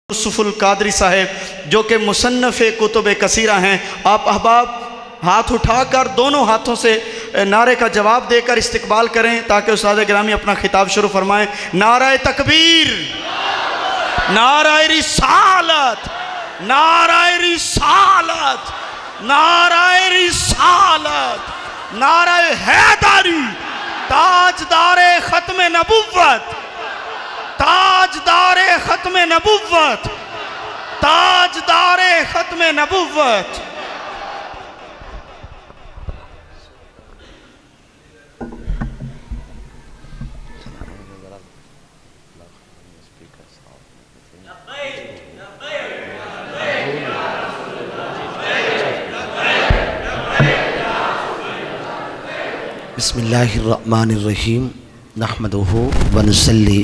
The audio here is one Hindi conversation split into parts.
यूसुफुल कादरी साहेब जो कि मुसन्नफ़ कुतुब कसीरा हैं, आप अहबाब हाथ उठाकर दोनों हाथों से नारे का जवाब देकर इस्तकबाल करें ताकि उस्ताद गिरामी अपना खिताब शुरू फरमाएं। नारे तकबीर, नारे रिसालत, नारे रिसालत, नारे रिसालत, नारे हैदरी, ताजदारे ख़त्म नबुव्वत, ताजदारे ख़त्म नबुव्वत, ताजदारे ख़त्म नबुव्वत। बिस्मिल्लाहिर्रहमानिर्रहीम नहमदुहु व नुसल्ली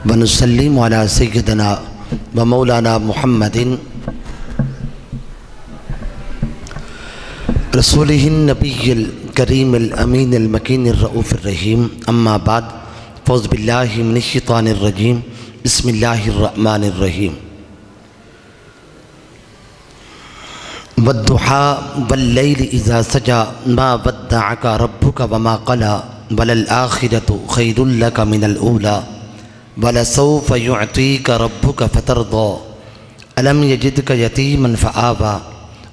व नुसल्लिमु अला सय्यिदिना व मौलाना मुहम्मदिन रसूलिहिन नबिय्यिल करीमिल अमीनिल मकीनिर रऊफिर रहीम। अम्मा बाद फ़ौज़ बिल्लाहि मिनश शैतानिर रजीम। बिस्मिल्लाहिर्रहमानिर रहीम। वद्दुहा वल्लैलि इज़ा सजा मा वद्दअका रब्बुका वमा क़ला वलल आखिरतु खैरुल लका मिनल ऊला वलसौफ़ युअतीका रब्बुका फ़तरदा अलम यजिदका यतीमन फ़आवा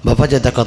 ववजदका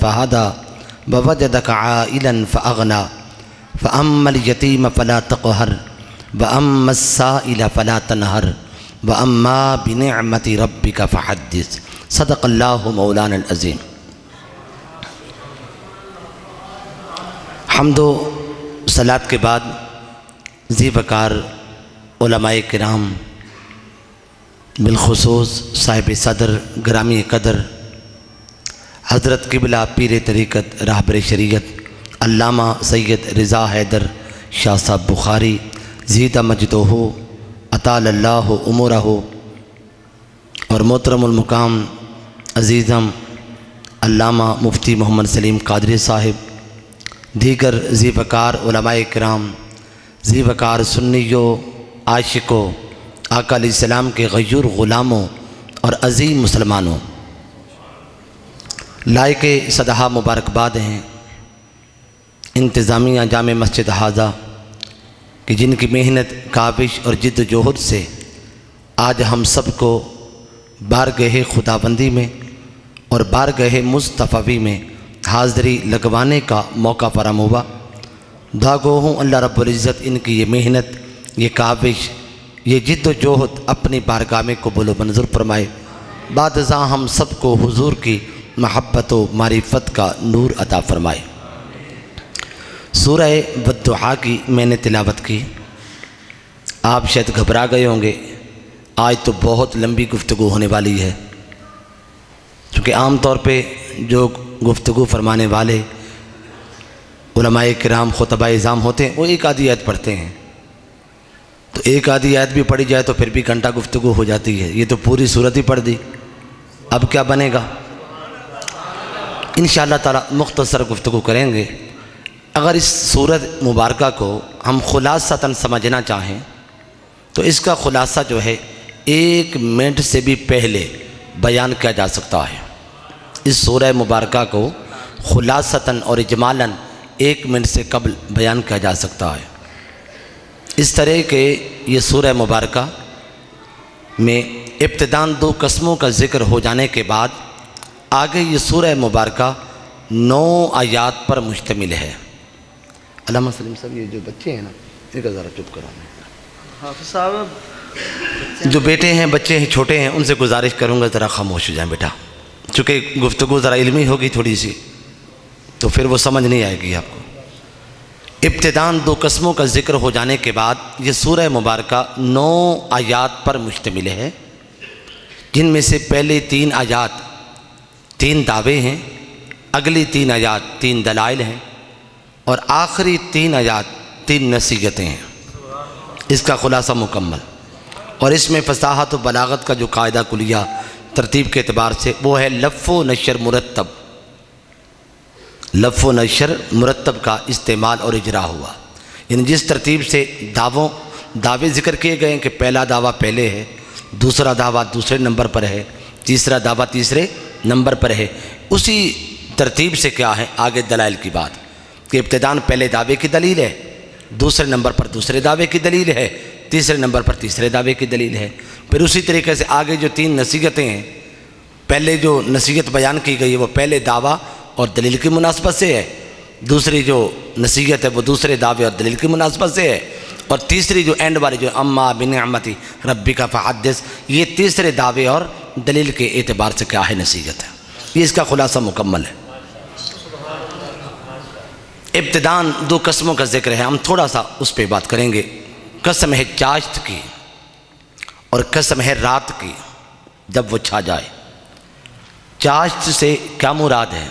फ़हदा ववजदका आइलन फ़अग़ना फ़अम्मल यतीम फ़ला तक़हर वअम्मस साइल फ़ला तनहर वअम्मा बिनिअमति रब्बिका फ़हद्दिस। सदक़ल्लाहु मौलाना अज़ीम। हम्दो सलात के बाद ज़ी वक़ार उलमाए किराम बिलख़ुसूस साहिब सदर ग्रामी कदर हज़रत क़िबला पीर तरीक़त रहबर शरीयत अल्लामा सैयद रिज़ा हैदर शाह साहब बुखारी ज़ीदा मजदोहु अतालल्लाहु उमरहु और मोहतरमुल मुकाम अज़ीज़म अल्लामा मुफ्ती मोहम्मद सलीम कादरी साहिब, दीगर ज़ी वक़ार उलमाए किराम, ज़ी वक़ार सुन्नियों आशिकों आका अलैहिस्सलाम के गयूर ग़ुलामों और अज़ीम मुसलमानों, लायके सदहा मुबारकबाद हैं इंतज़ामिया जामे मस्जिद हाज़ा कि जिनकी मेहनत काविश और जिद्द जोहद से आज हम सबको बारगाह खुदाबंदी में और बारगाह मुस्तफ़वी में हाज़री लगवाने का मौका फराहम हुआ। दागो हूँ अल्लाह रब्बुल इज़्ज़त इनकी ये मेहनत, ये काविश, ये जिद्द जोहद अपनी बारगाह में कबूल मंजूर फरमाए। बादज़ा हम सबको हुजूर की महब्बत व मारिफत का नूर अता फरमाए। सूरह वद्दुहा की मैंने तिलावत की। आप शायद घबरा गए होंगे, आज तो बहुत लंबी गुफ्तगू होने वाली है, क्योंकि आम तौर पे जो गुफ्तगू फरमाने वाले उलमाए किराम खुतबा इज़ाम होते हैं वो एक आधी आयत पढ़ते हैं, तो एक आधी आयत भी पढ़ी जाए तो फिर भी घंटा गुफ्तगू हो जाती है। ये तो पूरी सूरत ही पढ़ दी, अब क्या बनेगा। इंशाअल्लाह ताला मुख्तसर गुफ्तगू करेंगे। अगर इस सूरत मुबारका को हम खुलासतन समझना चाहें तो इसका खुलासा जो है 1 मिनट से भी पहले बयान किया जा सकता है। इस सूरह मुबारका को खुलासतन और इजमालन 1 मिनट से कबल बयान किया जा सकता है। इस तरह के ये सूरह मुबारका में इब्तिदान 2 कस्मों का ज़िक्र हो जाने के बाद आगे ये सूरह मुबारका 9 आयात पर मुश्तमिल है। अल्लामा सलीम साहब, ये जो बच्चे हैं ना, इनका ज़रा चुप कराना। हाफ़िज़ साहब, जो बेटे हैं, बच्चे हैं, छोटे हैं, उनसे गुजारिश करूँगा ज़रा खामोश हो जाएं बेटा, चूँकि गुफ्तगू ज़रा इल्मी होगी थोड़ी सी, तो फिर वो समझ नहीं आएगी आपको। इब्तिदान 2 कस्मों का ज़िक्र हो जाने के बाद ये सूरह मुबारका 9 आयात पर मुश्तमिल है, जिनमें से पहले 3 आयात 3 दावे हैं, अगली 3 आयात 3 दलाइल हैं और आखिरी 3 आयात 3 नसीहतें हैं। इसका खुलासा मुकम्मल, और इसमें फसाहत व बलागत का जो कायदा कुलिया तरतीब के एतबार से वो है लफ़ व नशर मुरतब। लफ़ व नशर मुरतब का इस्तेमाल और इजरा हुआ, यानी जिस तरतीब से दावे ज़िक्र किए गए हैं कि पहला दावा पहले है, दूसरा दावा दूसरे नंबर पर है, तीसरा दावा तीसरे नंबर पर है। उसी तरतीब से क्या है आगे दलाइल की बात कि इब्तिदान पहले दावे की दलील है, दूसरे नंबर पर दूसरे दावे की दलील है, तीसरे नंबर पर तीसरे दावे की दलील है। फिर उसी तरीके से आगे जो 3 नसीहतें हैं, पहले जो नसीहत बयान की गई है वो पहले दावा और दलील की मुनासबत से है, दूसरी जो नसीहत है वो दूसरे दावे और दलील की मुनासबत से है, और तीसरी जो एंड वाली जो अम्मा बिनिअमती रब्बिका फहद्दिस, ये तीसरे दावे और दलील के एतबार से क्या है नसीहत है। ये इसका खुलासा मुकम्मल है। इब्तिदान 2 कसमों का जिक्र है, हम थोड़ा सा उस पर बात करेंगे। कसम है चाश्त की और कसम है रात की जब वो छा जाए। चाश्त से क्या मुराद है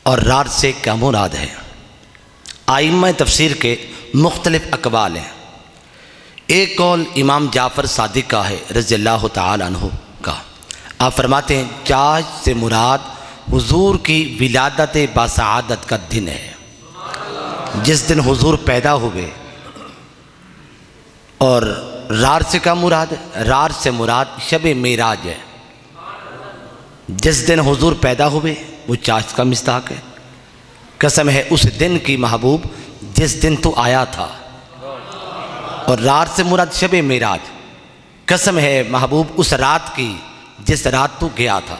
और रात से क्या मुराद है, आइम्मा तफसीर के मुख्तलिफ अकवाल हैं। एक कौल इमाम जाफ़र सादिक का है रज़ियल्लाहु ताला अन्हु का। आप फरमाते हैं चाश्त से मुराद हुजूर की विलादत बासआदत का दिन है, जिस दिन हुजूर पैदा हुए। और रात से क्या मुराद है, रात से मुराद शब मेराज है, जिस दिन हुजूर पैदा हुए वो चाश्त का मिस्ताक है। कसम है उस दिन की महबूब जिस दिन तू आया था। और रात से मुराद शब मेराज, कसम है महबूब उस रात की जिस रात तू गया था।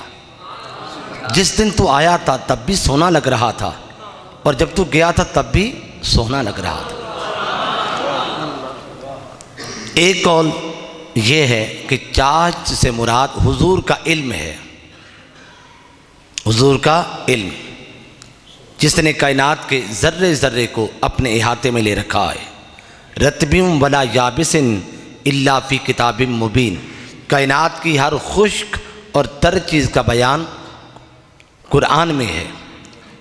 जिस दिन तू आया था तब भी सोना लग रहा था, और जब तू गया था तब भी सोना लग रहा था। एक कौल ये है कि चाश्त से मुराद हुजूर का इल्म है, हुजूर का इल्म, जिसने कायनात के ज़र्रे ज़र्रे को अपने इहाते में ले रखा है। रतबिम वला याबिसिन इल्ला फ़ी किताबिम मुबीन, कायनात की हर खुश्क और तर चीज़ का बयान कुरान में है।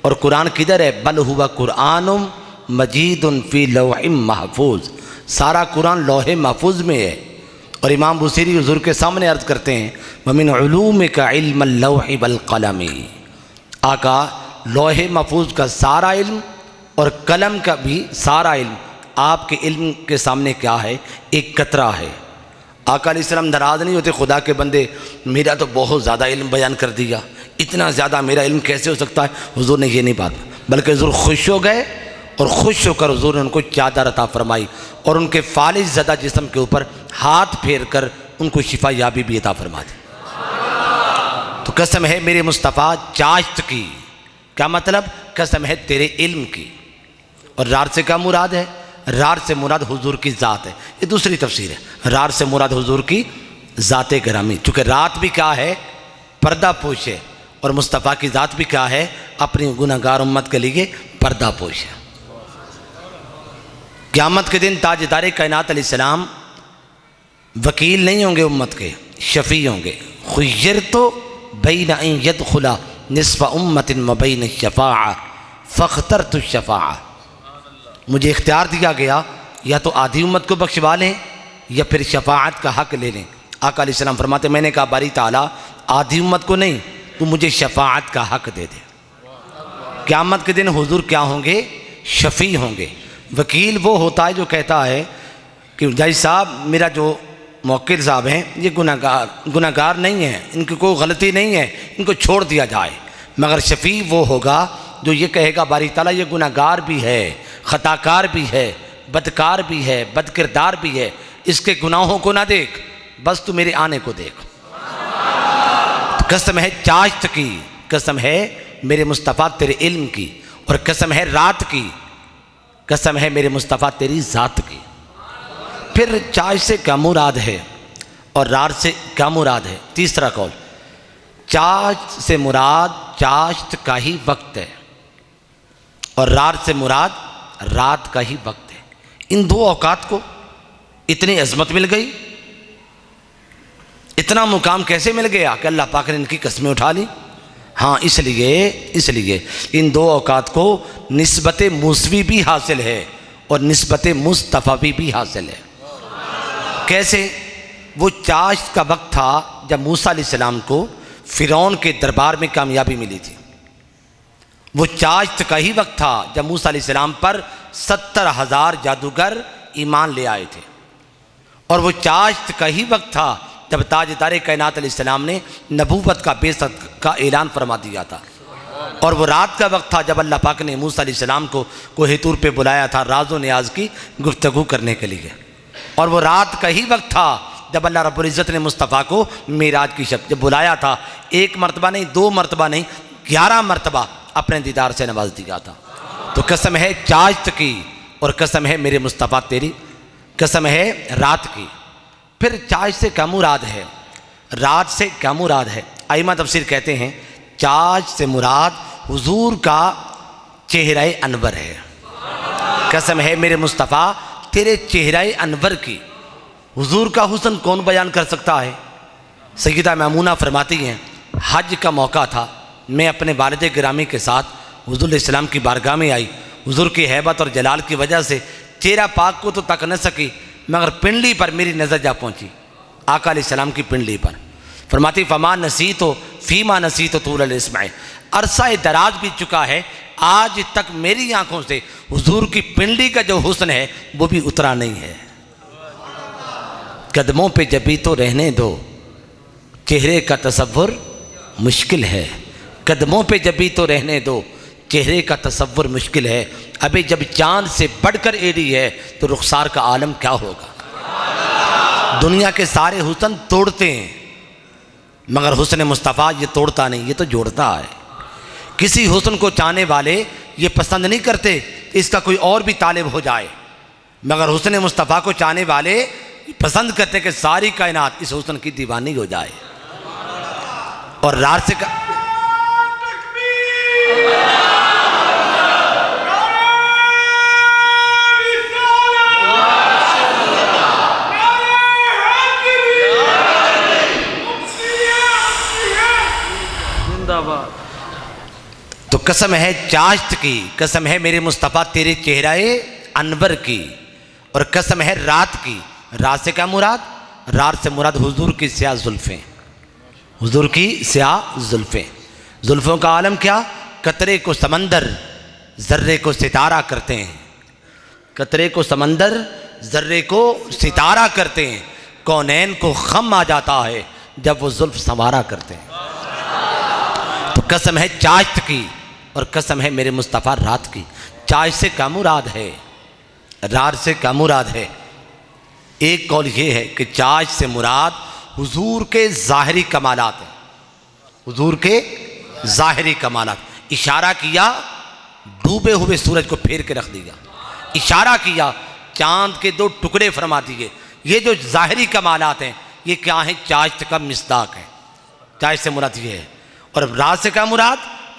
और कुरान किधर है, बल हुवा कुरानुम मजीदुन फ़ी लौहिम महफूज, सारा कुरान लौहे महफूज में है। और इमाम बुसीरी हुजूर के सामने अर्ज़ करते हैं वमिन उलूमिका इल्मुल लौहि वल क़लमी, आका लौहे महफूज का सारा इल्म और कलम का भी सारा इल्म आपके इल्म के सामने क्या है, एक कतरा है। आका अलैहिस्सलाम नाराज़ नहीं होते, खुदा के बंदे मेरा तो बहुत ज़्यादा इल्म बयान कर दिया, इतना ज़्यादा मेरा इल्म कैसे हो सकता है। हुजूर ने ये नहीं बात, बल्कि हुजूर खुश हो गए और खुश होकर हुजूर ने उनको चादर अता फरमाई और उनके फालिज ज़दा जिस्म के ऊपर हाथ फेर कर उनको शिफा याबी भी अता फरमा दी। तो कसम है मेरे मुस्तफ़ा चाश्त की, क्या मतलब, कसम है तेरे इल्म की। और रात से क्या मुराद है, रात से मुराद हुजूर की ज़ात है। ये दूसरी तफसीर है, रात से मुराद हुजूर की ज़ात ग्रामी, चूँकि रात भी क्या है, पर्दा पोश है, और मुस्तफ़ा की ज़ात भी क्या है, अपनी गुनहगार उम्मत के लिए पर्दा पोश है। क़यामत के दिन ताजदार कायनात अलैहिस्सलाम वकील नहीं होंगे उम्मत के, शफ़ी होंगे। खुय्यरतु बैन अन यदखुला निस्फ़ उम्मतिन व बैन शफ़ाअ फ़ख्तरतु शफ़ाअ, मुझे इख्तियार दिया गया या तो आधी उम्मत को बख्शवा लें या फिर शफ़ाअत का हक़ ले लें। आका अलैहिस्सलाम फरमाते मैंने कहा बारी ताला आधी उम्मत को नहीं, तू मुझे शफ़ाअत का हक़ दे दे। क़यामत के दिन हुजूर क्या होंगे, शफ़ी होंगे। वकील वो होता है जो कहता है कि जज साहब मेरा जो मौक्किल साहब हैं ये गुनहगार नहीं है, इनकी कोई गलती नहीं है, इनको छोड़ दिया जाए। मगर शफ़ी वो होगा जो ये कहेगा बारी ताला ये गुनहगार भी है, ख़ताकार भी है, बदकार भी है, बदकिरदार भी है, इसके गुनाहों को ना देख, बस तू मेरे आने को देख। तो कसम है चाश्त की, कसम है मेरे मुस्तफ़ा तेरे इल्म की, और कसम है रात की, कसम है मेरे मुस्तफ़ा तेरी ज़ात की। फिर चाश्त से क्या मुराद है और रात से क्या मुराद है। तीसरा कौल, चाश्त से मुराद चाश्त का ही वक्त है और रात से मुराद रात का ही वक्त है। इन दो औकात को इतनी अजमत मिल गई, इतना मुकाम कैसे मिल गया कि अल्लाह पाक ने इनकी कसमें उठा ली। हाँ, इसलिए इन दो औकात को निस्बत मुस्वी भी हासिल है और निस्बत मुस्तफ़वी भी हासिल है। कैसे, वो चाश्त का वक्त था जब मूसा अलैहिस्सलाम को फ़िरौन के दरबार में कामयाबी मिली थी। वो चाश्त का ही वक्त था जब मूसा अलैहिस्सलाम पर 70,000 जादूगर ईमान ले आए थे। और वो चाश्त का ही वक्त था जब ताजदार कायनात अलैहिस्सलाम ने नबूवत का बेसत का ऐलान फरमा दिया था। और वो रात का वक्त था जब अल्लाह पाक ने मूसा अलैहिस्सलाम को कोहे तूर पे बुलाया था राज़ो नियाज़ की गुफ्तगू करने के लिए। और वो रात का ही वक्त था जब अल्लाह रब्बुल इज़्ज़त ने मुस्तफ़ा को मेराज की शब जब बुलाया था। एक मरतबा नहीं, दो मरतबा नहीं, 11 मरतबा अपने दीदार से नवाज दिया था। तो कसम है चाश्त की और कसम है मेरे मुस्तफ़ा तेरी, कसम है रात की। फिर चाश्त से क्या मुराद है, रात से क्या मुराद है? आइमा तफसीर कहते हैं चाश्त से मुराद हुजूर का चेहरा अनवर है। कसम है मेरे मुस्तफ़ा तेरे चेहरा अनवर की। हुजूर का हुस्न कौन बयान कर सकता है? सैयदा मैमूना फरमाती हैं हज का मौका था, मैं अपने वालिद गिरामी के साथ हुजूर इस्लाम की बारगाह में आई। हुजूर की हैबत और जलाल की वजह से चेहरा पाक को तो तक न सकी, मगर पिंडली पर मेरी नज़र जा पहुँची, आका अलैहिस्सलाम की पिंडली पर। फरमाती फमा नसी तो फ़ीमा नसी तो तूल इसमाए, अरसा दराज बीत चुका है, आज तक मेरी आंखों से हुजूर की पिंडली का जो हुस्न है वो भी उतरा नहीं है। कदमों पे जबी तो रहने दो, चेहरे का तसव्वुर मुश्किल है। कदमों पे जबी तो रहने दो, चेहरे का तसव्वुर मुश्किल है। अभी जब चांद से बढ़कर एड़ी है तो रुखसार का आलम क्या होगा। दुनिया के सारे हुस्न तोड़ते हैं मगर हुस्न मुस्तफ़ा ये तोड़ता नहीं, ये तो जोड़ता है। किसी हुस्न को चाहने वाले ये पसंद नहीं करते इसका कोई और भी तालिब हो जाए, मगर हुस्न मुस्तफ़ा को चाहने वाले पसंद करते कि सारी कायनात इस हुस्न की दीवानी हो जाए। और रात से तो कसम है चाश्त की, कसम है मेरे मुस्तफ़ा तेरे चेहराए अनवर की, और कसम है रात की। रात से क्या मुराद? रात से मुराद हुजूर की स्याह जुल्फ़ें, हुजूर की स्याह जुल्फ़ें। जुल्फ़ों का आलम क्या? कतरे को समंदर ज़र्रे को सितारा करते हैं, कतरे को समंदर ज़र्रे को सितारा करते हैं। कौनैन को खम आ जाता है जब वो जुल्फ़ संवारा करते हैं। तो कसम है चाश्त की और कसम है मेरे मुस्तफ़ा रात की। चाश्त से क्या मुराद है, रात से क्या मुराद है? एक कौल ये है कि चाश्त से मुराद हुजूर के ज़ाहिरी कमालात हैं, हुजूर के ज़ाहिरी कमालात। इशारा किया डूबे हुए सूरज को फेर के रख दिया, इशारा किया चांद के 2 टुकड़े फरमा दिए। ये जो ज़ाहिरी कमालात हैं ये क्या है? चाश्त का मिस्दाक है। चाश्त से मुराद ये है। और रात से क्या मुराद?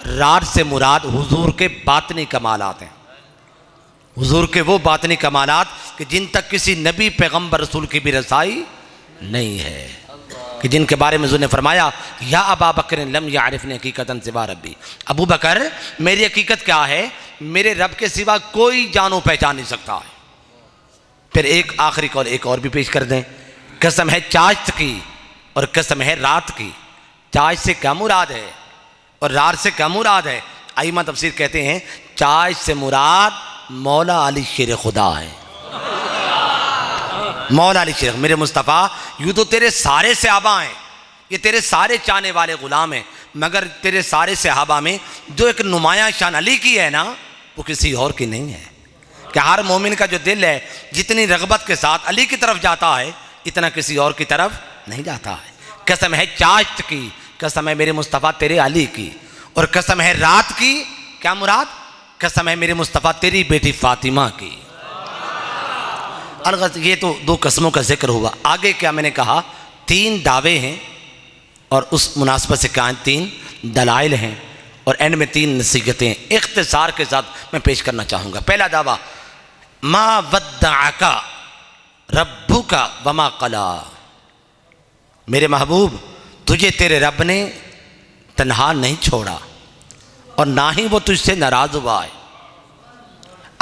रात से मुराद हुजूर के बातनी कमालात हैं, हुजूर के वो बातनी कमालात कि जिन तक किसी नबी पैगम्बर रसूल की भी रसाई नहीं है, कि जिनके बारे में हुजूर ने फरमाया या अबा बकर लम यारिफनी हकीकतन सिवा रब्बी, अबू बकर मेरी हकीकत क्या है, मेरे रब के सिवा कोई जानो पहचान नहीं सकता है। फिर एक आखिरी कौल एक और भी पेश कर दें, कसम है चाश्त की और कसम है रात की। चाश्त से क्या मुराद है और रात से क्या मुराद है? आइमा तफसीर कहते हैं चाश्त से मुराद मौला अली शेर खुदा है। मौला अली शेर, मेरे मुस्तफ़ा यूँ तो तेरे सारे सहाबा हैं, ये तेरे सारे चाहने वाले ग़ुलाम हैं, मगर तेरे सारे सहाबा में जो एक नुमायाँ शान अली की है ना, वो किसी और की नहीं है। कि हर मोमिन का जो दिल है जितनी रग़बत के साथ अली की तरफ जाता है इतना किसी और की तरफ नहीं जाता है। कसम है चाश्त की, कसम है मेरे मुस्तफ़ा तेरे अली की, और कसम है रात की। क्या मुराद? कसम है मेरे मुस्तफ़ा तेरी बेटी फ़ातिमा की। अलगत ये तो 2 कसमों का जिक्र हुआ। आगे क्या मैंने कहा 3 दावे हैं और उस मुनासबत से क्या 3 दलाइल हैं और एंड में 3 नसीहतें इख्तिसार के साथ मैं पेश करना चाहूँगा। पहला दावा मा वद्दअका रब्बुका वमा क़ला, मेरे महबूब तुझे तेरे रब ने तन्हा नहीं छोड़ा और ना ही वो तुझसे नाराज़ हुआ है।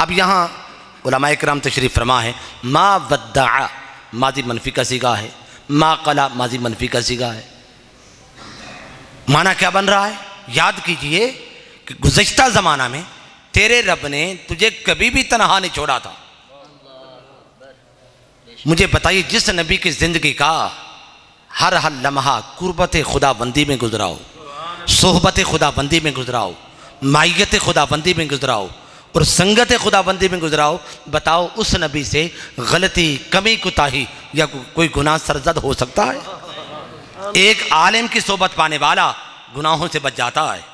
अब यहाँ उलमा इकराम तशरीफ़ फरमा है मा वद्दअ माजी मनफी का सीगा है, मा क़ला माजी मनफी का सीगा है। माना क्या बन रहा है? याद कीजिए कि गुज़श्ता ज़माना में तेरे रब ने तुझे कभी भी तन्हा नहीं छोड़ा था। मुझे बताइए, जिस नबी की ज़िंदगी का हर हर लम्हा कुर्बत खुदाबंदी में गुजरा हो, सोहबत खुदाबंदी में गुजरा हो, मायत खुदाबंदी में गुजरा हो और संगत खुदाबंदी में गुजरा हो, बताओ उस नबी से गलती, कमी, कुताही या कोई गुनाह सरजद हो सकता है? एक आलिम की सोबत पाने वाला गुनाहों से बच जाता है,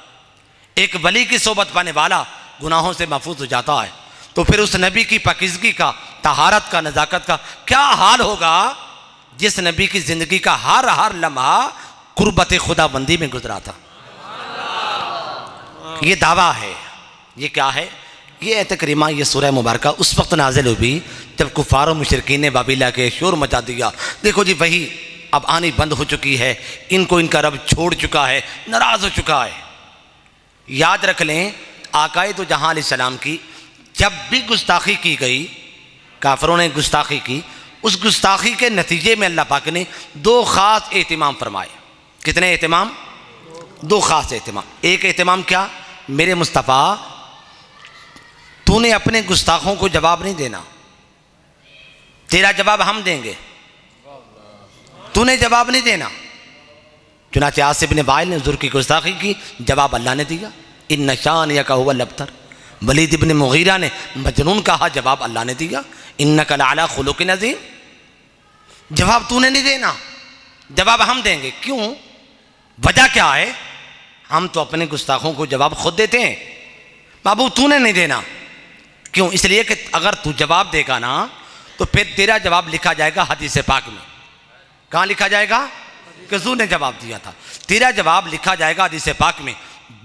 एक वली की सोबत पाने वाला गुनाहों से महफूज हो जाता है। तो फिर उस नबी की पाकीज़गी का, तहारत का, नज़ाकत का क्या हाल होगा जिस नबी की ज़िंदगी का हर हर लम्हा कुर्बत खुदाबंदी में गुजरा था। ये दावा है। ये क्या है? ये आयत करीमा, ये सूरह मुबारका उस वक्त नाजिल हुई जब कुफार और मुशरिकीन ने बाबिला के शोर मचा दिया। देखो जी, वही अब आनी बंद हो चुकी है, इनको इनका रब छोड़ चुका है, नाराज़ हो चुका है। याद रख लें, आकाए तो जहाँ अलैहिस्सलाम की जब भी गुस्ताखी की गई, काफरों ने गुस्ताखी की, उस गुस्ताखी के नतीजे में अल्लाह पाक ने दो ख़ास एहतिमाम फरमाए। कितने एहतिमाम? दो ख़ास एहतिमाम। एक एहतिमाम क्या? मेरे मुस्तफ़ा, तूने अपने गुस्ताखों को जवाब नहीं देना, तेरा जवाब हम देंगे, तूने जवाब नहीं देना। चुनाचे आसिफ इब्न वाइल ने हुज़ूर की गुस्ताखी की, जवाब अल्लाह ने दिया। इन्न शानियका हुवल अब्तर। वलीद इब्न मुगीरा ने मजनून कहा, जवाब अल्लाह ने दिया। इन्नका लअला खुलुक़िन अज़ीम। जवाब तूने नहीं देना, जवाब हम देंगे। क्यों? वजह क्या है? हम तो अपने गुस्ताखों को जवाब खुद देते हैं, बाबू तूने नहीं देना। क्यों? इसलिए कि अगर तू जवाब देगा ना तो फिर तेरा जवाब लिखा जाएगा हदीस पाक में। कहाँ लिखा जाएगा? कि तूने जवाब दिया था। तेरा जवाब लिखा जाएगा हदीस पाक में।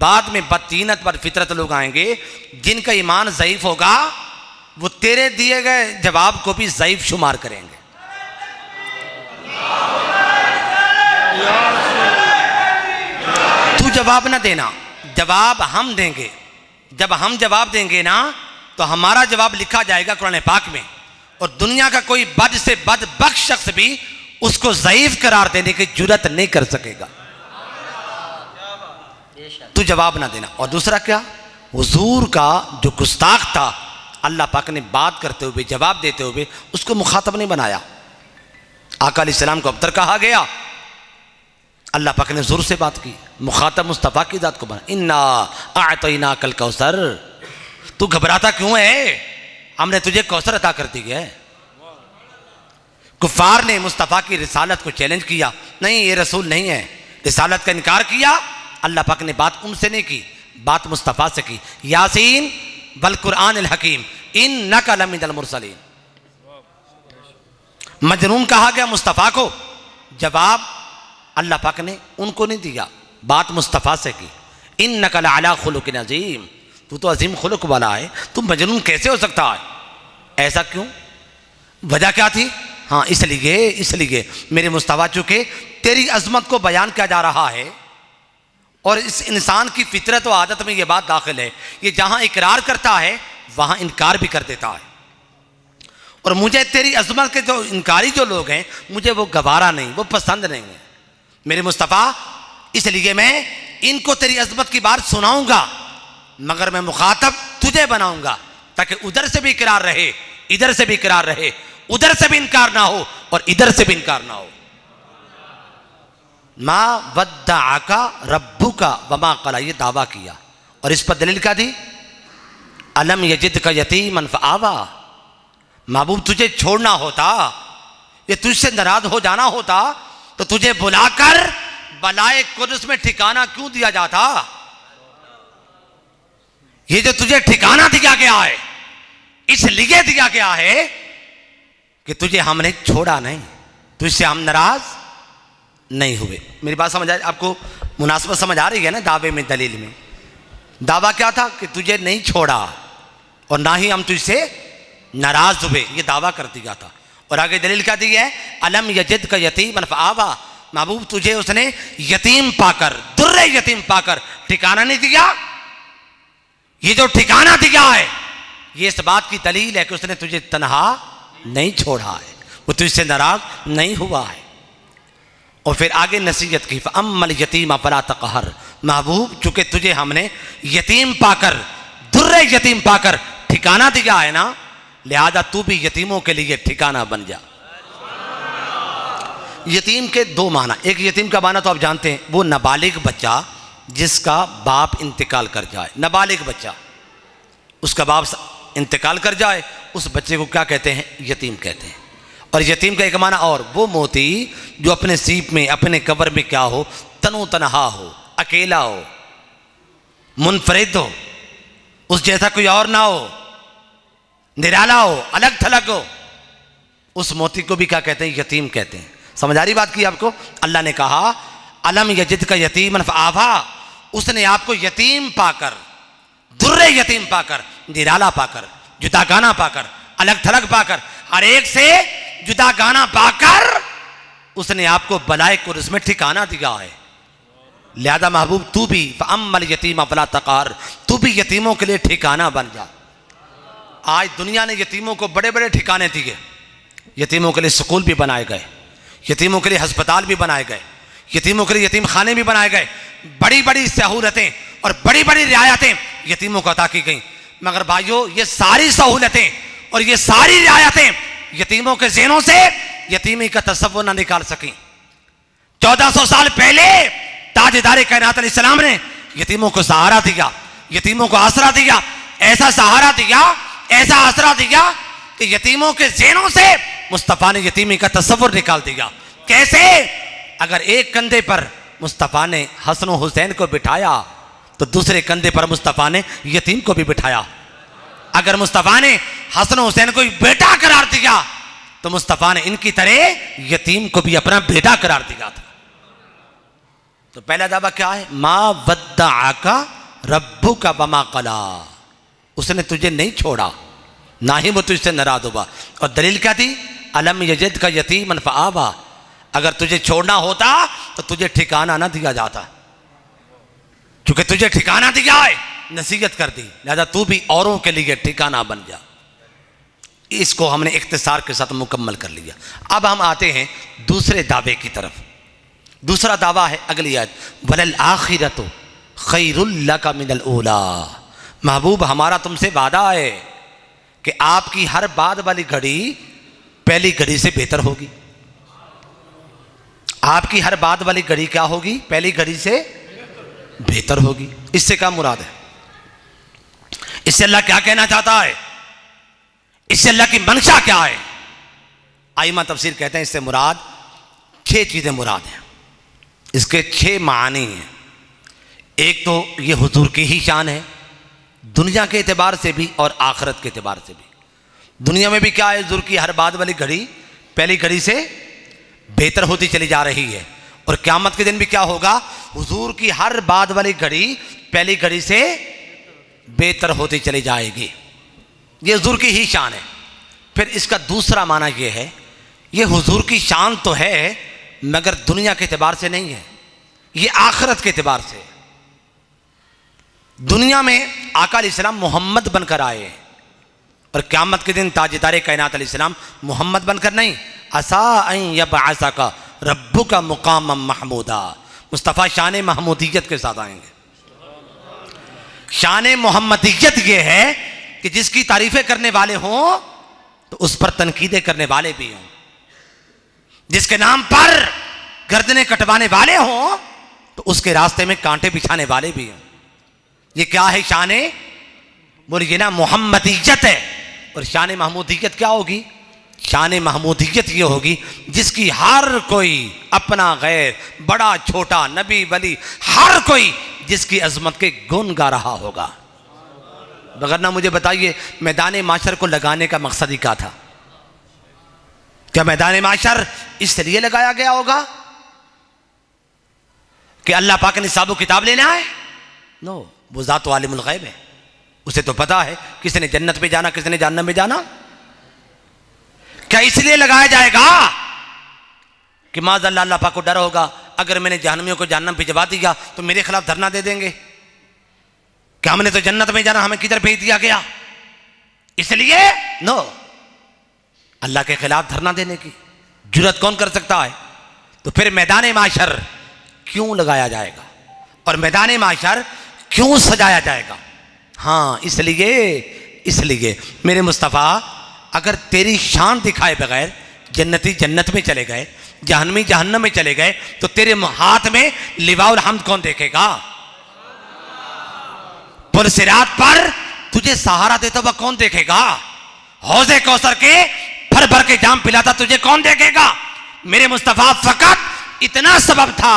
बाद में बदतीनत पर फितरत लोग आएंगे जिनका ईमान ज़ईफ़ होगा, वो तेरे दिए गए जवाब को भी ज़ईफ़ शुमार करेंगे। तू जवाब ना देना, जवाब हम देंगे। जब हम जवाब देंगे ना तो हमारा जवाब लिखा जाएगा कुरान पाक में, और दुनिया का कोई बद से बदबख्श शख्स भी उसको ज़ईफ़ करार देने की जुर्रत नहीं कर सकेगा। तू जवाब ना देना। और दूसरा क्या? हुजूर का जो गुस्ताख था, अल्लाह पाक ने बात करते हुए, जवाब देते हुए उसको मुखातब नहीं बनाया। आका अलैहिस्सलाम को अब्तर कहा गया, अल्लाह पाक ने ज़ोर से बात की, मुखातब मुस्तफ़ा की ज़ात को बना। इन्ना अअतैनाकल कौसर। तू घबराता क्यों है? हमने तुझे कौसर अता कर दी है। कुफार ने मुस्तफ़ा की रिसालत को चैलेंज किया, नहीं ये रसूल नहीं है, रिसालत का इनकार किया। अल्लाह पाक ने बात उनसे नहीं की, बात मुस्तफ़ा से की। यासीन वल कुरआनिल हकीम इन्नका लमिनल मुरसलीन। मजनून कहा गया मुस्तफ़ा को, जवाब अल्लाह पाक ने उनको नहीं दिया, बात मुस्तफ़ा से की। इन्नका लअला खुलुक़िन अज़ीम। तू तो अजीम खुलुक वाला है, तुम मजनून कैसे हो सकता है? ऐसा क्यों? वजह क्या थी? हाँ, इसलिए मेरे मुस्तफ़ा, चूँकि तेरी अज़मत को बयान किया जा रहा है और इस इंसान की फितरत व आदत में ये बात दाखिल है, ये जहाँ इकरार करता है वहाँ इनकार भी कर देता है। और मुझे तेरी अज़मत के जो इनकारी जो लोग हैं, मुझे वो गवारा नहीं, वो पसंद नहीं है मेरे मुस्तफ़ा। इसलिए मैं इनको तेरी अज़मत की बात सुनाऊंगा, मगर मैं मुखातब तुझे बनाऊंगा ताकि उधर से भी इकरार रहे, इधर से भी इकरार रहे, उधर से भी इनकार ना हो और इधर से भी इनकार ना हो। मा वद्दअका रब्बुका वमा क़ला, ये दावा किया। और इस पर दलील क्या दी? अलम यजिदका यतीमन फ़आवा। महबूब तुझे छोड़ना होता, ये तुझसे नाराज हो जाना होता तो तुझे बुलाकर बलाए कुर्स में ठिकाना क्यों दिया जाता? ये जो तुझे ठिकाना दिया गया है, इसलिए दिया गया है कि तुझे हमने छोड़ा नहीं, तुझसे हम नाराज नहीं हुए। मेरी बात समझ आ, आपको मुनासिबत समझ आ रही है ना? दावे में, दलील में दावा क्या था? कि तुझे नहीं छोड़ा और ना ही हम तुझसे नाराज हुए, ये दावा कर दिया था। और आगे दलील क्या दी है? अलम यजिदका यतीमन फ़आवा। महबूब तुझे उसने यतीम पाकर, दुर्रे यतीम पाकर ठिकाना नहीं दिया। ये जो ठिकाना दिया है, ये इस बात की दलील है कि उसने तुझे तन्हा नहीं छोड़ा है, वो तुझसे नाराज नहीं हुआ है। और फिर आगे नसीहत की, फ़अम्मल यतीम फला तक़हर। महबूब चूँकि तुझे हमने यतीम पाकर, दुर्रे यतीम पाकर ठिकाना दिया है ना, लिहाजा तू भी यतीमों के लिए ठिकाना बन जा। यतीम के दो माना। एक यतीम का माना तो आप जानते हैं, वो नाबालिग बच्चा जिसका बाप इंतकाल कर जाए। नाबालिग बच्चा, उसका बाप इंतकाल कर जाए, उस बच्चे को क्या कहते हैं? यतीम कहते हैं। और यतीम का एक माना और, वो मोती जो अपने सीप में, अपने कब्र में क्या हो? तनो तनहा हो, अकेला हो, मुनफरिद हो, उस जैसा कोई और ना हो, निराला हो, अलग थलग हो, उस मोती को भी क्या कहते हैं? यतीम कहते हैं। समझ आ रही बात की आपको? अल्लाह ने कहा अलम यजिद का यतीमन फआवा, उसने आपको यतीम पाकर, दुर्रे यतीम पाकर, निराला पाकर, जुदागाना पाकर, अलग थलग पाकर, हर एक से जुदागाना पाकर उसने आपको बलाए कुर्स में ठिकाना दिया है। लिहाजा महबूब तू भी फअम्मल यतीम फला तकार, तू भी यतीमों के लिए ठिकाना बन जा। आज दुनिया ने यतीमों को बड़े बड़े ठिकाने दिए, यतीमों के लिए स्कूल भी बनाए गए, यतीमों के लिए अस्पताल भी बनाए गए, यतीमों के लिए यतीम खाने भी बनाए गए, बड़ी बड़ी सहूलतें और बड़ी बड़ी रियायतें यतीमों को अता की गई। मगर भाइयों, ये सारी सहूलतें और ये सारी रियायतें यतीमों के ज़हनों से यतीमी का तसव्वुर ना निकाल सकी। 1400 साल पहले ताजदार कायनात अलैहिस्सलाम ने यतीमों को सहारा दिया, यतीमों को आसरा दिया, ऐसा सहारा दिया, ऐसा आसरा दिया कि यतीमों के ज़हनों से मुस्तफ़ा ने यतीमी का तसव्वुर निकाल दिया। कैसे? अगर एक कंधे पर मुस्तफ़ा ने हसन हुसैन को बिठाया तो दूसरे कंधे पर मुस्तफ़ा ने यतीम को भी बिठाया। अगर मुस्तफ़ा ने हसन हुसैन को बेटा करार दिया तो मुस्तफ़ा ने इनकी तरह यतीम को भी अपना बेटा करार दिया था। तो पहला दावा क्या है? मा वद्दअका रब्बुका वमा क़ला, उसने तुझे नहीं छोड़ा, ना ही वो तुझसे नाराज होगा। और दलील क्या थी? अलम यजिद का यतीमन फआवा, अगर तुझे छोड़ना होता तो तुझे ठिकाना ना दिया जाता, क्योंकि तुझे ठिकाना दिया है, नसीहत कर दी, लिहाजा तू भी औरों के लिए ठिकाना बन जा। इसको हमने इख्तिसार के साथ मुकम्मल कर लिया। अब हम आते हैं दूसरे दावे की तरफ। दूसरा दावा है अगली आयत, वलल आखिरतु खैरुल लका मिनल ऊला। महबूब, हमारा तुमसे वादा है कि आपकी हर बाद वाली घड़ी पहली घड़ी से बेहतर होगी। आपकी हर बाद वाली घड़ी क्या होगी? पहली घड़ी से बेहतर होगी। इससे क्या मुराद है? इससे अल्लाह क्या कहना चाहता है? इससे अल्लाह की मंशा क्या है? आइमा तफसीर कहते हैं इससे मुराद 6 चीजें मुराद हैं। इसके 6 मानी हैं। एक तो ये हुजूर की ही शान है, दुनिया के एतबार से भी और आखिरत के एतबार से भी। दुनिया में भी क्या है? हुजूर की हर बाद वाली घड़ी पहली घड़ी से बेहतर होती चली जा रही है। और क़यामत के दिन भी क्या होगा? हुजूर की हर बाद वाली घड़ी पहली घड़ी से बेहतर होती चली जाएगी। ये हुजूर की ही शान है। फिर इसका दूसरा माना ये है, ये हुजूर की शान तो है मगर दुनिया के एतबार से नहीं है, ये आखिरत के एतबार से। दुनिया में आका अलैहिस्सलाम मोहम्मद बनकर आए और क़यामत के दिन ताजदार कायनात अलैहिस्सलाम मोहम्मद बनकर नहीं, असा अन यबअसका रब्बुका मुकामम महमूदा, मुस्तफ़ा शान महमूदियत के साथ आएंगे। शान मोहम्मदियत ये है कि जिसकी तारीफें करने वाले हों तो उस पर तनकीदें करने वाले भी हों, जिसके नाम पर गर्दनें कटवाने वाले हों तो उसके रास्ते में कांटे बिछाने वाले भी हों। ये क्या है? शान, बोलिए ना, मोहम्मदियत है। और शान महमूदियत क्या होगी? शान महमूदियत ये होगी जिसकी हर कोई, अपना गैर, बड़ा छोटा, नबी वली, हर कोई जिसकी अजमत के गुण गा रहा होगा। बगैर ना मुझे बताइए मैदान माशर को लगाने का मकसद ही क्या था? क्या मैदान माशर इसलिए लगाया गया होगा कि अल्लाह पाक ने साबु किताब लेना है? नो, वो ज़ात आलिमुल गैब है, उसे तो पता है किसने जन्नत में जाना, किसने जहन्नम में जाना। क्या इसलिए लगाया जाएगा कि माज़अल्लाह अल्लाह पाक को डर होगा अगर मैंने जहन्नमियों को जहन्नम भिजवा दिया तो मेरे खिलाफ धरना दे देंगे? क्या हमने तो जन्नत में जाना, हमें किधर भेज दिया गया? इसलिए नो, अल्लाह के खिलाफ धरना देने की जुर्रत कौन कर सकता है? तो फिर मैदान माशर क्यों लगाया जाएगा और मैदान माशर क्यों सजाया जाएगा? हाँ, इसलिए मेरे मुस्तफ़ा, अगर तेरी शान दिखाए बगैर जन्नती जन्नत में चले गए, जहन्नमी जहन्नम में चले गए, तो तेरे हाथ में लिवाउल हम्द कौन देखेगा? पुरसिरात पर तुझे सहारा देता हुआ कौन देखेगा? हौजे कौसर के भर भर के जाम पिलाता तुझे कौन देखेगा? मेरे मुस्तफा फकत इतना सबब था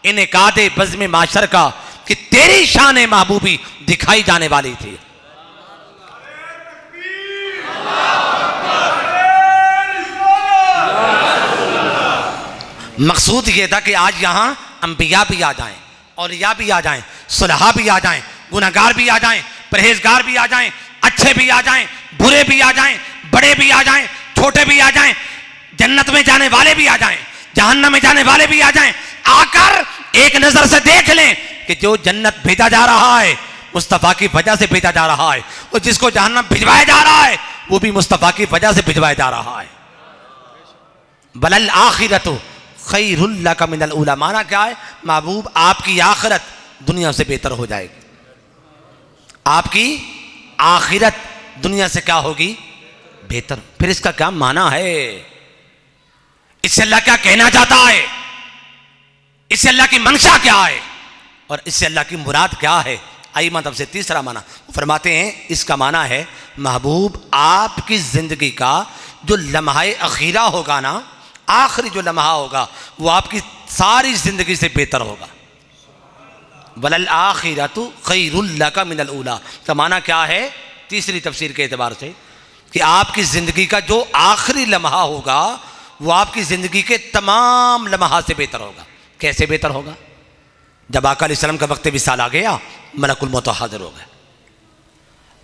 इनेकादे बज़्म माशर का कि तेरी शान महबूबी दिखाई जाने वाली थी। मकसूद ये था कि आज यहां अंबिया भी आ जाएं, औलिया भी आ जाएं, सुलहा भी आ जाएं, गुनहगार भी आ जाएं, परहेजगार भी आ जाएं, अच्छे भी आ जाएं, बुरे भी आ जाएं, बड़े भी आ जाएं, छोटे भी आ जाएं, जन्नत में जाने वाले भी आ जाएं, जहन्नम में जाने वाले भी आ जाएं। आकर एक नजर से देख लें कि जो जन्नत भेजा जा रहा है मुस्तफा की वजह से भेजा जा रहा है, और जिसको जहन्नम भिजवाया जा रहा है वो भी मुस्तफा की वजह से भिजवाया जा रहा है। बलल आखिरतु खैरुल लका मिनल उला, माना क्या है? महबूब आपकी आखिरत दुनिया से बेहतर हो जाएगी। आपकी आखिरत दुनिया से क्या होगी? बेहतर। फिर इसका क्या माना है? इससे अल्लाह क्या कहना चाहता है? इससे अल्लाह की मंशा क्या है और इससे अल्लाह की मुराद क्या है? आई मतलब से तीसरा माना फरमाते हैं, इसका माना है महबूब आपकी जिंदगी का जो लम्हा अखीरा होगा ना, आखिरी जो लम्हा होगा वो आपकी सारी जिंदगी से बेहतर होगा। वलल आखिरतु खैरुल लका मिनल उला का माना क्या है? तीसरी तफसीर के एतबार से कि आपकी ज़िंदगी का जो आखिरी लम्हा होगा वो आपकी ज़िंदगी के तमाम लम्हा से बेहतर होगा। कैसे बेहतर होगा? जब आका अलैहिस्सलाम का वक्त विसाल आ गया, मलकुल मौत हाजिर हो गए,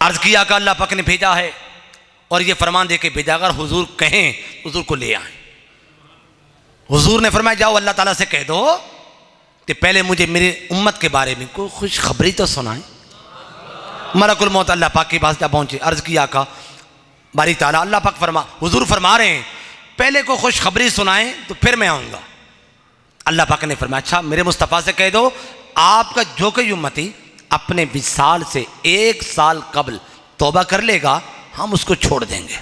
अर्ज़ किया कि अल्लाह पाक ने भेजा है और ये फरमान दे के भेजा, अगर हुजूर कहें हुजूर को ले आए। हुजूर ने फरमाया जाओ अल्लाह ताला से कह दो कि पहले मुझे मेरे उम्मत के बारे में कोई खुशखबरी तो सुनाए। मलकुल मौत अल्लाह पाक के पास जब पहुंचे, अर्ज़ किया का बारी ताला, अल्लाह पाक हुजूर फरमा रहे हैं पहले को खुशखबरी सुनाएं तो फिर मैं आऊँगा। अल्लाह पाक ने फरमाया अच्छा मेरे मुस्तफ़ा से कह दो आपका जो कोई उम्मती अपने विसाल से 1 साल कबल तौबा कर लेगा हम उसको छोड़ देंगे।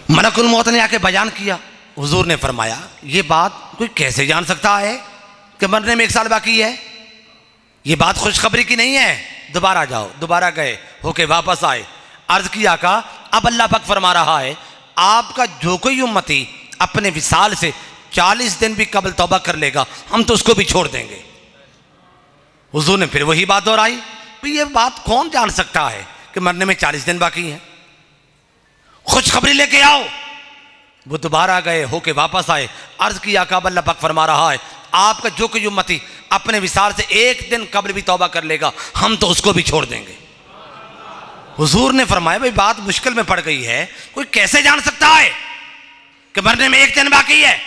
मलकुल मौत ने आके बयान किया, हुजूर ने फरमाया ये बात कोई कैसे जान सकता है कि मरने में 1 साल बाकी है? ये बात खुशखबरी की नहीं है। दोबारा जाओ। दोबारा गए, होके वापस आए, अर्ज किया का अब अल्लाह पाक फरमा रहा है आपका जो कोई उम्मती अपने विसाल से 40 दिन भी कबल तौबा कर लेगा हम तो उसको भी छोड़ देंगे। हुजूर ने फिर वही बात दोहराई, ये बात कौन जान सकता है कि मरने में 40 दिन बाकी है? खुशखबरी लेके आओ। वो दोबारा गए, होके वापस आए, अर्ज किया का अल्लाह पाक फरमा रहा है आपका जो कोई उम्मती अपने विसाल से 1 दिन कबल भी तौबा कर लेगा हम तो उसको भी छोड़ देंगे। हुजूर ने फरमाया भाई बात मुश्किल में पड़ गई है, कोई कैसे जान सकता है कि मरने में 1 दिन बाकी है?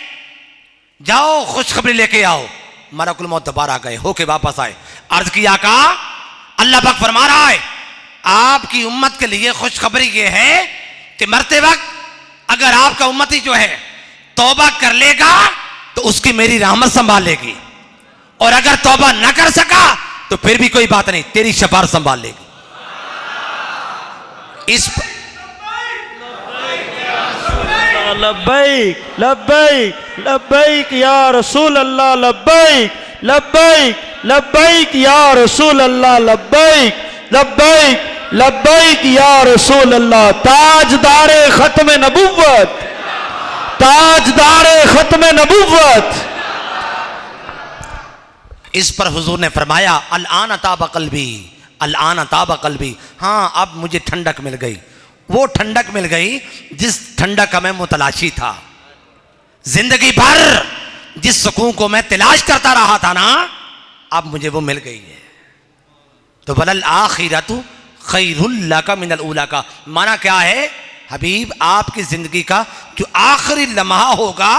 जाओ खुशखबरी लेके आओ। मलकुल मौत दोबारा गए, होके वापस आए, अर्ज किया का अल्लाह पाक फरमा रहा है आपकी उम्मत के लिए खुशखबरी ये है कि मरते वक्त अगर आपका उम्मती जो है तौबा कर लेगा तो उसकी मेरी रहमत संभाल लेगी, और अगर तौबा न कर सका तो फिर भी कोई बात नहीं, तेरी शफाअत संभाल लेगी। इस लब्बैक लब्बैक लब्बैक या रसूल अल्लाह, लब्बैक लब्बैक लब्बैक या रसूल अल्लाह, लब्बैक लब्बैक लब्बैक या रसूल अल्लाह। ताजदारे खत्म नबुव्वत, ताजदारे खत्म नबुव्वत। इस पर हुजूर ने फरमाया अल-आन ताबा क़ल्बी, अल-आन ताबा क़ल्बी, हाँ अब मुझे ठंडक मिल गई, वो ठंडक मिल गई जिस ठंडक का मैं मुतलाशी था। जिंदगी भर जिस सुकून को मैं तलाश करता रहा था ना, अब मुझे वो मिल गई है। तो वलल आखिरतु खैरुल लका मिनल उला का माना क्या है? हबीब आपकी जिंदगी का जो आखिरी लम्हा होगा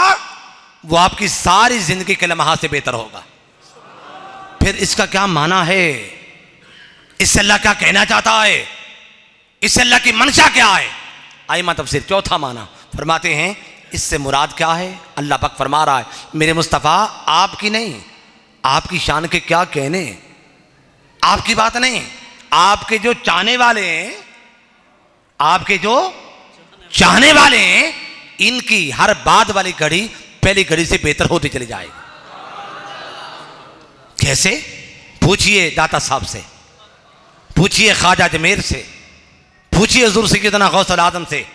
वो आपकी सारी जिंदगी के लम्हा से बेहतर होगा। फिर इसका क्या माना है? इससे अल्लाह क्या कहना चाहता है? इससे अल्लाह की मंशा क्या है? आइमा तफसीर चौथा माना फरमाते हैं इससे मुराद क्या है? अल्लाह पाक फरमा रहा है मेरे मुस्तफ़ा आपकी नहीं, आपकी शान के क्या कहने, आपकी बात नहीं, आपके जो चाहने वाले हैं, आपके जो चाहने वाले हैं इनकी हर बाद वाली घड़ी पहली घड़ी से बेहतर होती चली जाएगी। कैसे? पूछिए दाता साहब से, पूछिए ख्वाजा अजमेर से, पूछिए हुजूर सैयदना गौसुल आजम से,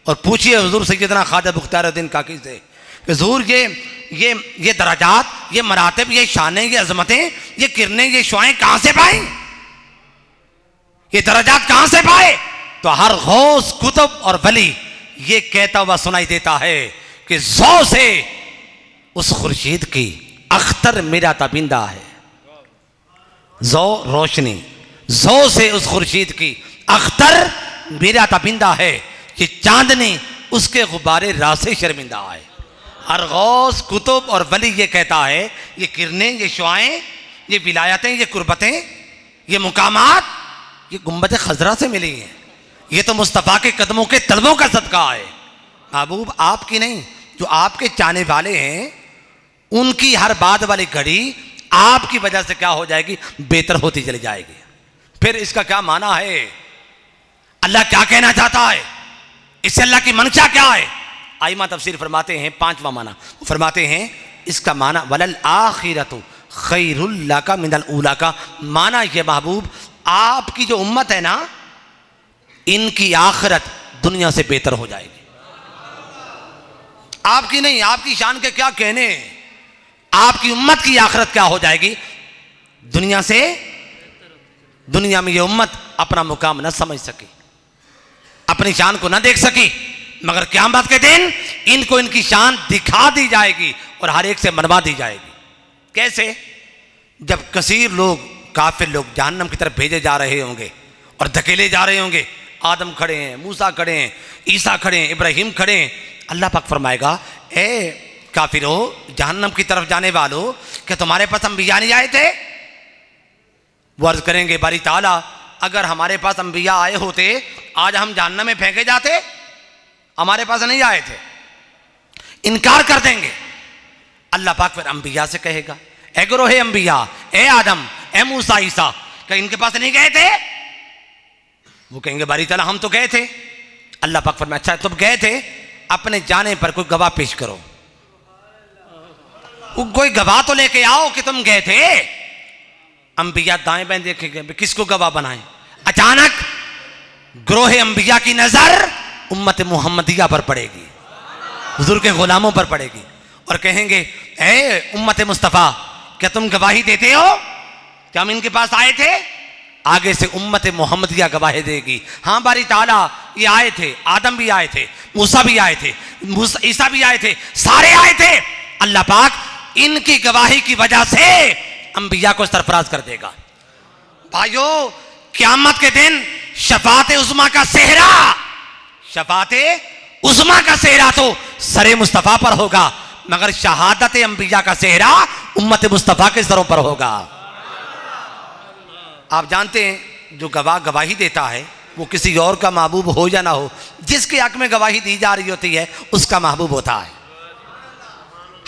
और पूछिए हुजूर सैयदना ख्वाजा मुख्तारुद्दीन काकी से कि हुजूर ये दराजात, ये मरातब, ये शानें, ये अजमतें, ये किरणें, ये शुआएं कहां से पाई? ये दराजात कहां से पाए? तो हर गौस, कुतुब और वली ये कहता हुआ सुनाई देता है कि ज़ौ से उस खुर्शीद की अख्तर मेरा ताबिंदा है। ज़ौ रोशनी, ज़ौ से उस खुर्शीद की अख्तर मेरा ताबिंदा है कि चांदनी उसके गुब्बारे रासे शर्मिंदा है। हर गौस, कुतुब और वली ये कहता है ये किरणें, ये शुआएं, ये विलायतें, ये कुर्बतें, ये मुकामात, ये गुंबद खजरा से मिली हैं। ये तो मुस्तफ़ा के कदमों के तलवों का सदका है। महबूब आपकी नहीं, जो आपके चाहने वाले हैं उनकी हर बाद वाली घड़ी आपकी वजह से क्या हो जाएगी? बेहतर होती चली जाएगी। फिर इसका क्या माना है? अल्लाह क्या कहना चाहता है? इससे अल्लाह की मंशा क्या है? आइमा तफसीर फरमाते हैं, पांचवा माना फरमाते हैं इसका माना वलल आखिरतु खैरुल लका मिनल ऊला का माना ये महबूब आपकी जो उम्मत है ना, इनकी आखिरत दुनिया से बेहतर हो जाएगी। आपकी नहीं, आपकी शान के क्या कहने, आपकी उम्मत की आखिरत क्या हो जाएगी? दुनिया से, दुनिया में ये उम्मत अपना मुकाम न समझ सकी, अपनी शान को न देख सकी, मगर क़यामत के दिन इनको इनकी शान दिखा दी जाएगी और हर एक से मनवा दी जाएगी। कैसे? जब कसीर लोग, काफिर लोग जहन्नम की तरफ भेजे जा रहे होंगे और धकेले जा रहे होंगे, आदम खड़े हैं, मूसा खड़े हैं, ईसा खड़े हैं, इब्राहिम खड़े हैं, अल्लाह पाक फरमाएगा ए काफिरो, जहन्नम की तरफ जाने वालों, क्या तुम्हारे पास अंबिया नहीं आए थे? वो अर्ज करेंगे बारी ताला अगर हमारे पास अंबिया आए होते आज हम जहन्नम में फेंके जाते, हमारे पास नहीं आए थे। इनकार कर देंगे। अल्लाह पाक फिर अंबिया से कहेगा ए गुरोहे अंबिया, ए आदम, ए मूसा, ईसा, क्या इनके पास नहीं गए थे? वो कहेंगे बारी ताला हम तो गए थे। अल्लाह पाक फरमाए अच्छा तुम गए थे, अपने जाने पर कोई गवाह पेश करो, कोई गवाह तो लेके आओ कि तुम गए थे। अंबिया दाएं बाएं देखेंगे किसको गवाह बनाएं। अचानक ग्रोह अंबिया की नजर उम्मत मुहम्मदिया पर पड़ेगी, हुजूर के गुलामों पर पड़ेगी और कहेंगे ए उम्मत मुस्तफ़ा, क्या तुम गवाही देते हो? क्या हम इनके पास आए थे? आगे से उम्मत मुहम्मदिया गवाही देगी हाँ बारी ताला ये आए थे, आदम भी आए थे, मूसा भी आए थे, ईसा भी आए थे, सारे आए थे। अल्लाह पाक इनकी गवाही की वजह से अंबिया को सरफराज कर देगा। भाइयों क़यामत के दिन शफाअत उज़्मा का सेहरा, शफाअत उज़्मा का सेहरा तो सरे मुस्तफ़ा पर होगा, मगर शहादत अंबिया का सेहरा उम्मत मुस्तफ़ा के सरों पर होगा। आप जानते हैं जो गवाह गवाही देता है वो किसी और का महबूब हो या ना हो, जिसके हक में गवाही दी जा रही होती है उसका महबूब होता है।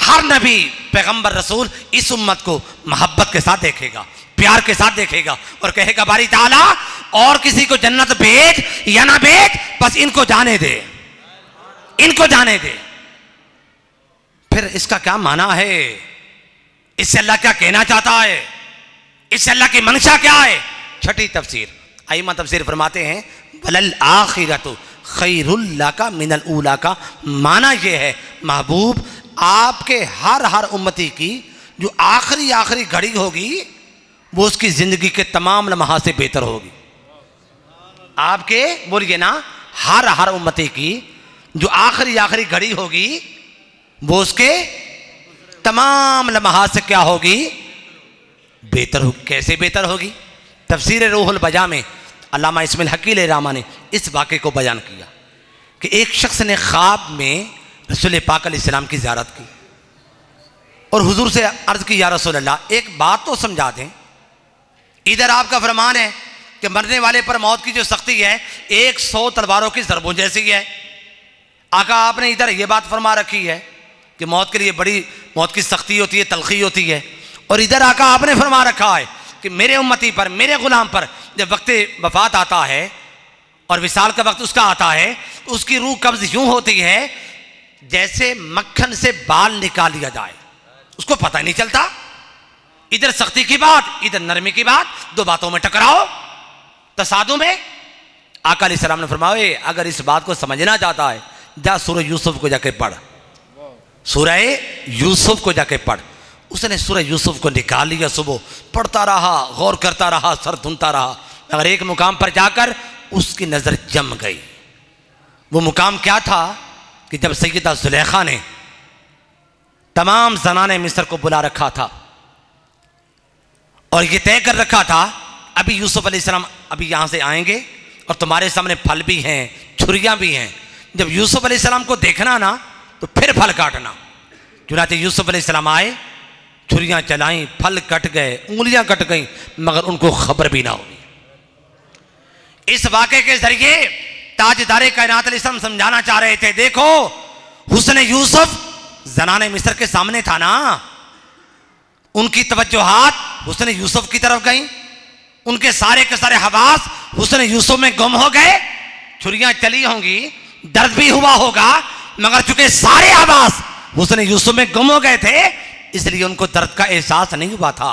हर नबी पैगंबर रसूल इस उम्मत को मोहब्बत के साथ देखेगा, प्यार के साथ देखेगा और कहेगा बारी ताला और किसी को जन्नत भेज या ना भेज, बस इनको जाने दे, इनको जाने दे। फिर इसका क्या माना है? इससे अल्लाह क्या कहना चाहता है? इससे अल्लाह की मंशा क्या है? छठी तफसीर आइमा तफसीर फरमाते हैं वलल आखिरतु खैरुल लका मिनल ऊला का माना यह है महबूब आपके हर उम्मती की जो आखिरी घड़ी होगी वो उसकी जिंदगी के तमाम लम्हा से बेहतर होगी। आपके बोलिए ना, हर उम्मती की जो आखिरी घड़ी होगी वो उसके तमाम लम्हा से क्या होगी? बेहतर होगी। कैसे बेहतर होगी? तफसीर रूहुल बया में अल्लामा इस्माइल हकील रामा ने इस वाक़े को बयान किया कि एक शख्स ने ख्वाब में रसूल पाक अलैहिस्सलाम की ज़ियारत की और हुजूर से अर्ज़ की या रसूल अल्लाह एक बात तो समझा दें, इधर आपका फरमान है कि मरने वाले पर मौत की जो सख्ती है 100 तलवारों की ज़रबों जैसी है। आका आपने इधर ये बात फरमा रखी है कि मौत के लिए बड़ी मौत की सख्ती होती है, तलखी होती है, और इधर आका आपने फरमा रखा है कि मेरे उम्मती पर, मेरे गुलाम पर जब वक्त वफ़ात आता है और विसाल का वक्त उसका आता है, उसकी रूह कब्ज यूं होती है जैसे मक्खन से बाल निकाल लिया जाए, उसको पता नहीं चलता। इधर सख्ती की बात, इधर नरमी की बात, दो बातों में टकराओ, तसादुम में। आका अलैहिस्सलाम ने फरमाया, अगर इस बात को समझना चाहता है, जा सूरह यूसुफ को जाके पढ़, सूरह यूसुफ को जाके पढ़। उसने सूरह यूसुफ को निकाल लिया, सुबह पढ़ता रहा, गौर करता रहा, सर धुनता रहा, मगर एक मुकाम पर जाकर उसकी नज़र जम गई। वो मुकाम क्या था कि जब सैयदा जुलेखा ने तमाम ज़नाने मिस्र को बुला रखा था और ये तय कर रखा था, अभी यूसुफ अलैहिस्सलाम अभी यहाँ से आएंगे और तुम्हारे सामने फल भी हैं, छुरियाँ भी हैं, जब यूसुफ अलैहिस्सलाम को देखना ना तो फिर फल काटना। चुनांचे यूसुफ अलैहिस्सलाम आए, छुरियाँ चलाईं, फल कट गए, उंगलियाँ कट गईं, मगर उनको खबर भी ना हुई। इस वाक़े के जरिए ताजदारे कायनात अलैहिस्सलाम समझाना चाह रहे थे, देखो हुस्न यूसुफ ज़नाने मिस्र के सामने था ना, उनकी तवज्जुहात हुस्न यूसुफ की तरफ गई, उनके सारे के सारे हवास हुस्न यूसुफ में गुम हो गए। छुरियां चली होंगी, दर्द भी हुआ होगा, मगर चूंकि सारे हवास हुस्न यूसुफ में गुम हो गए थे, इसलिए उनको दर्द का एहसास नहीं हुआ था।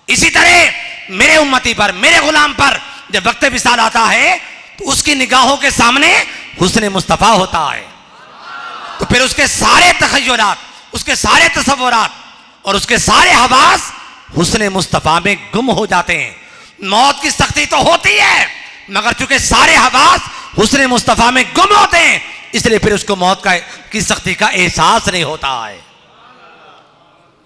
इसी तरह मेरे उम्मती पर, मेरे गुलाम पर जब वक्त विसाल आता है तो उसकी निगाहों के सामने हुस्न मुस्तफ़ा होता है, तो फिर उसके सारे तखय्युलात, उसके सारे तसव्वुरात और उसके सारे हवास हुस्न मुस्तफ़ा में गुम हो जाते हैं। मौत की सख्ती तो होती है, मगर चूंकि सारे हवास हुस्न मुस्तफ़ा में गुम होते हैं, इसलिए फिर उसको मौत की सख्ती का एहसास नहीं होता है।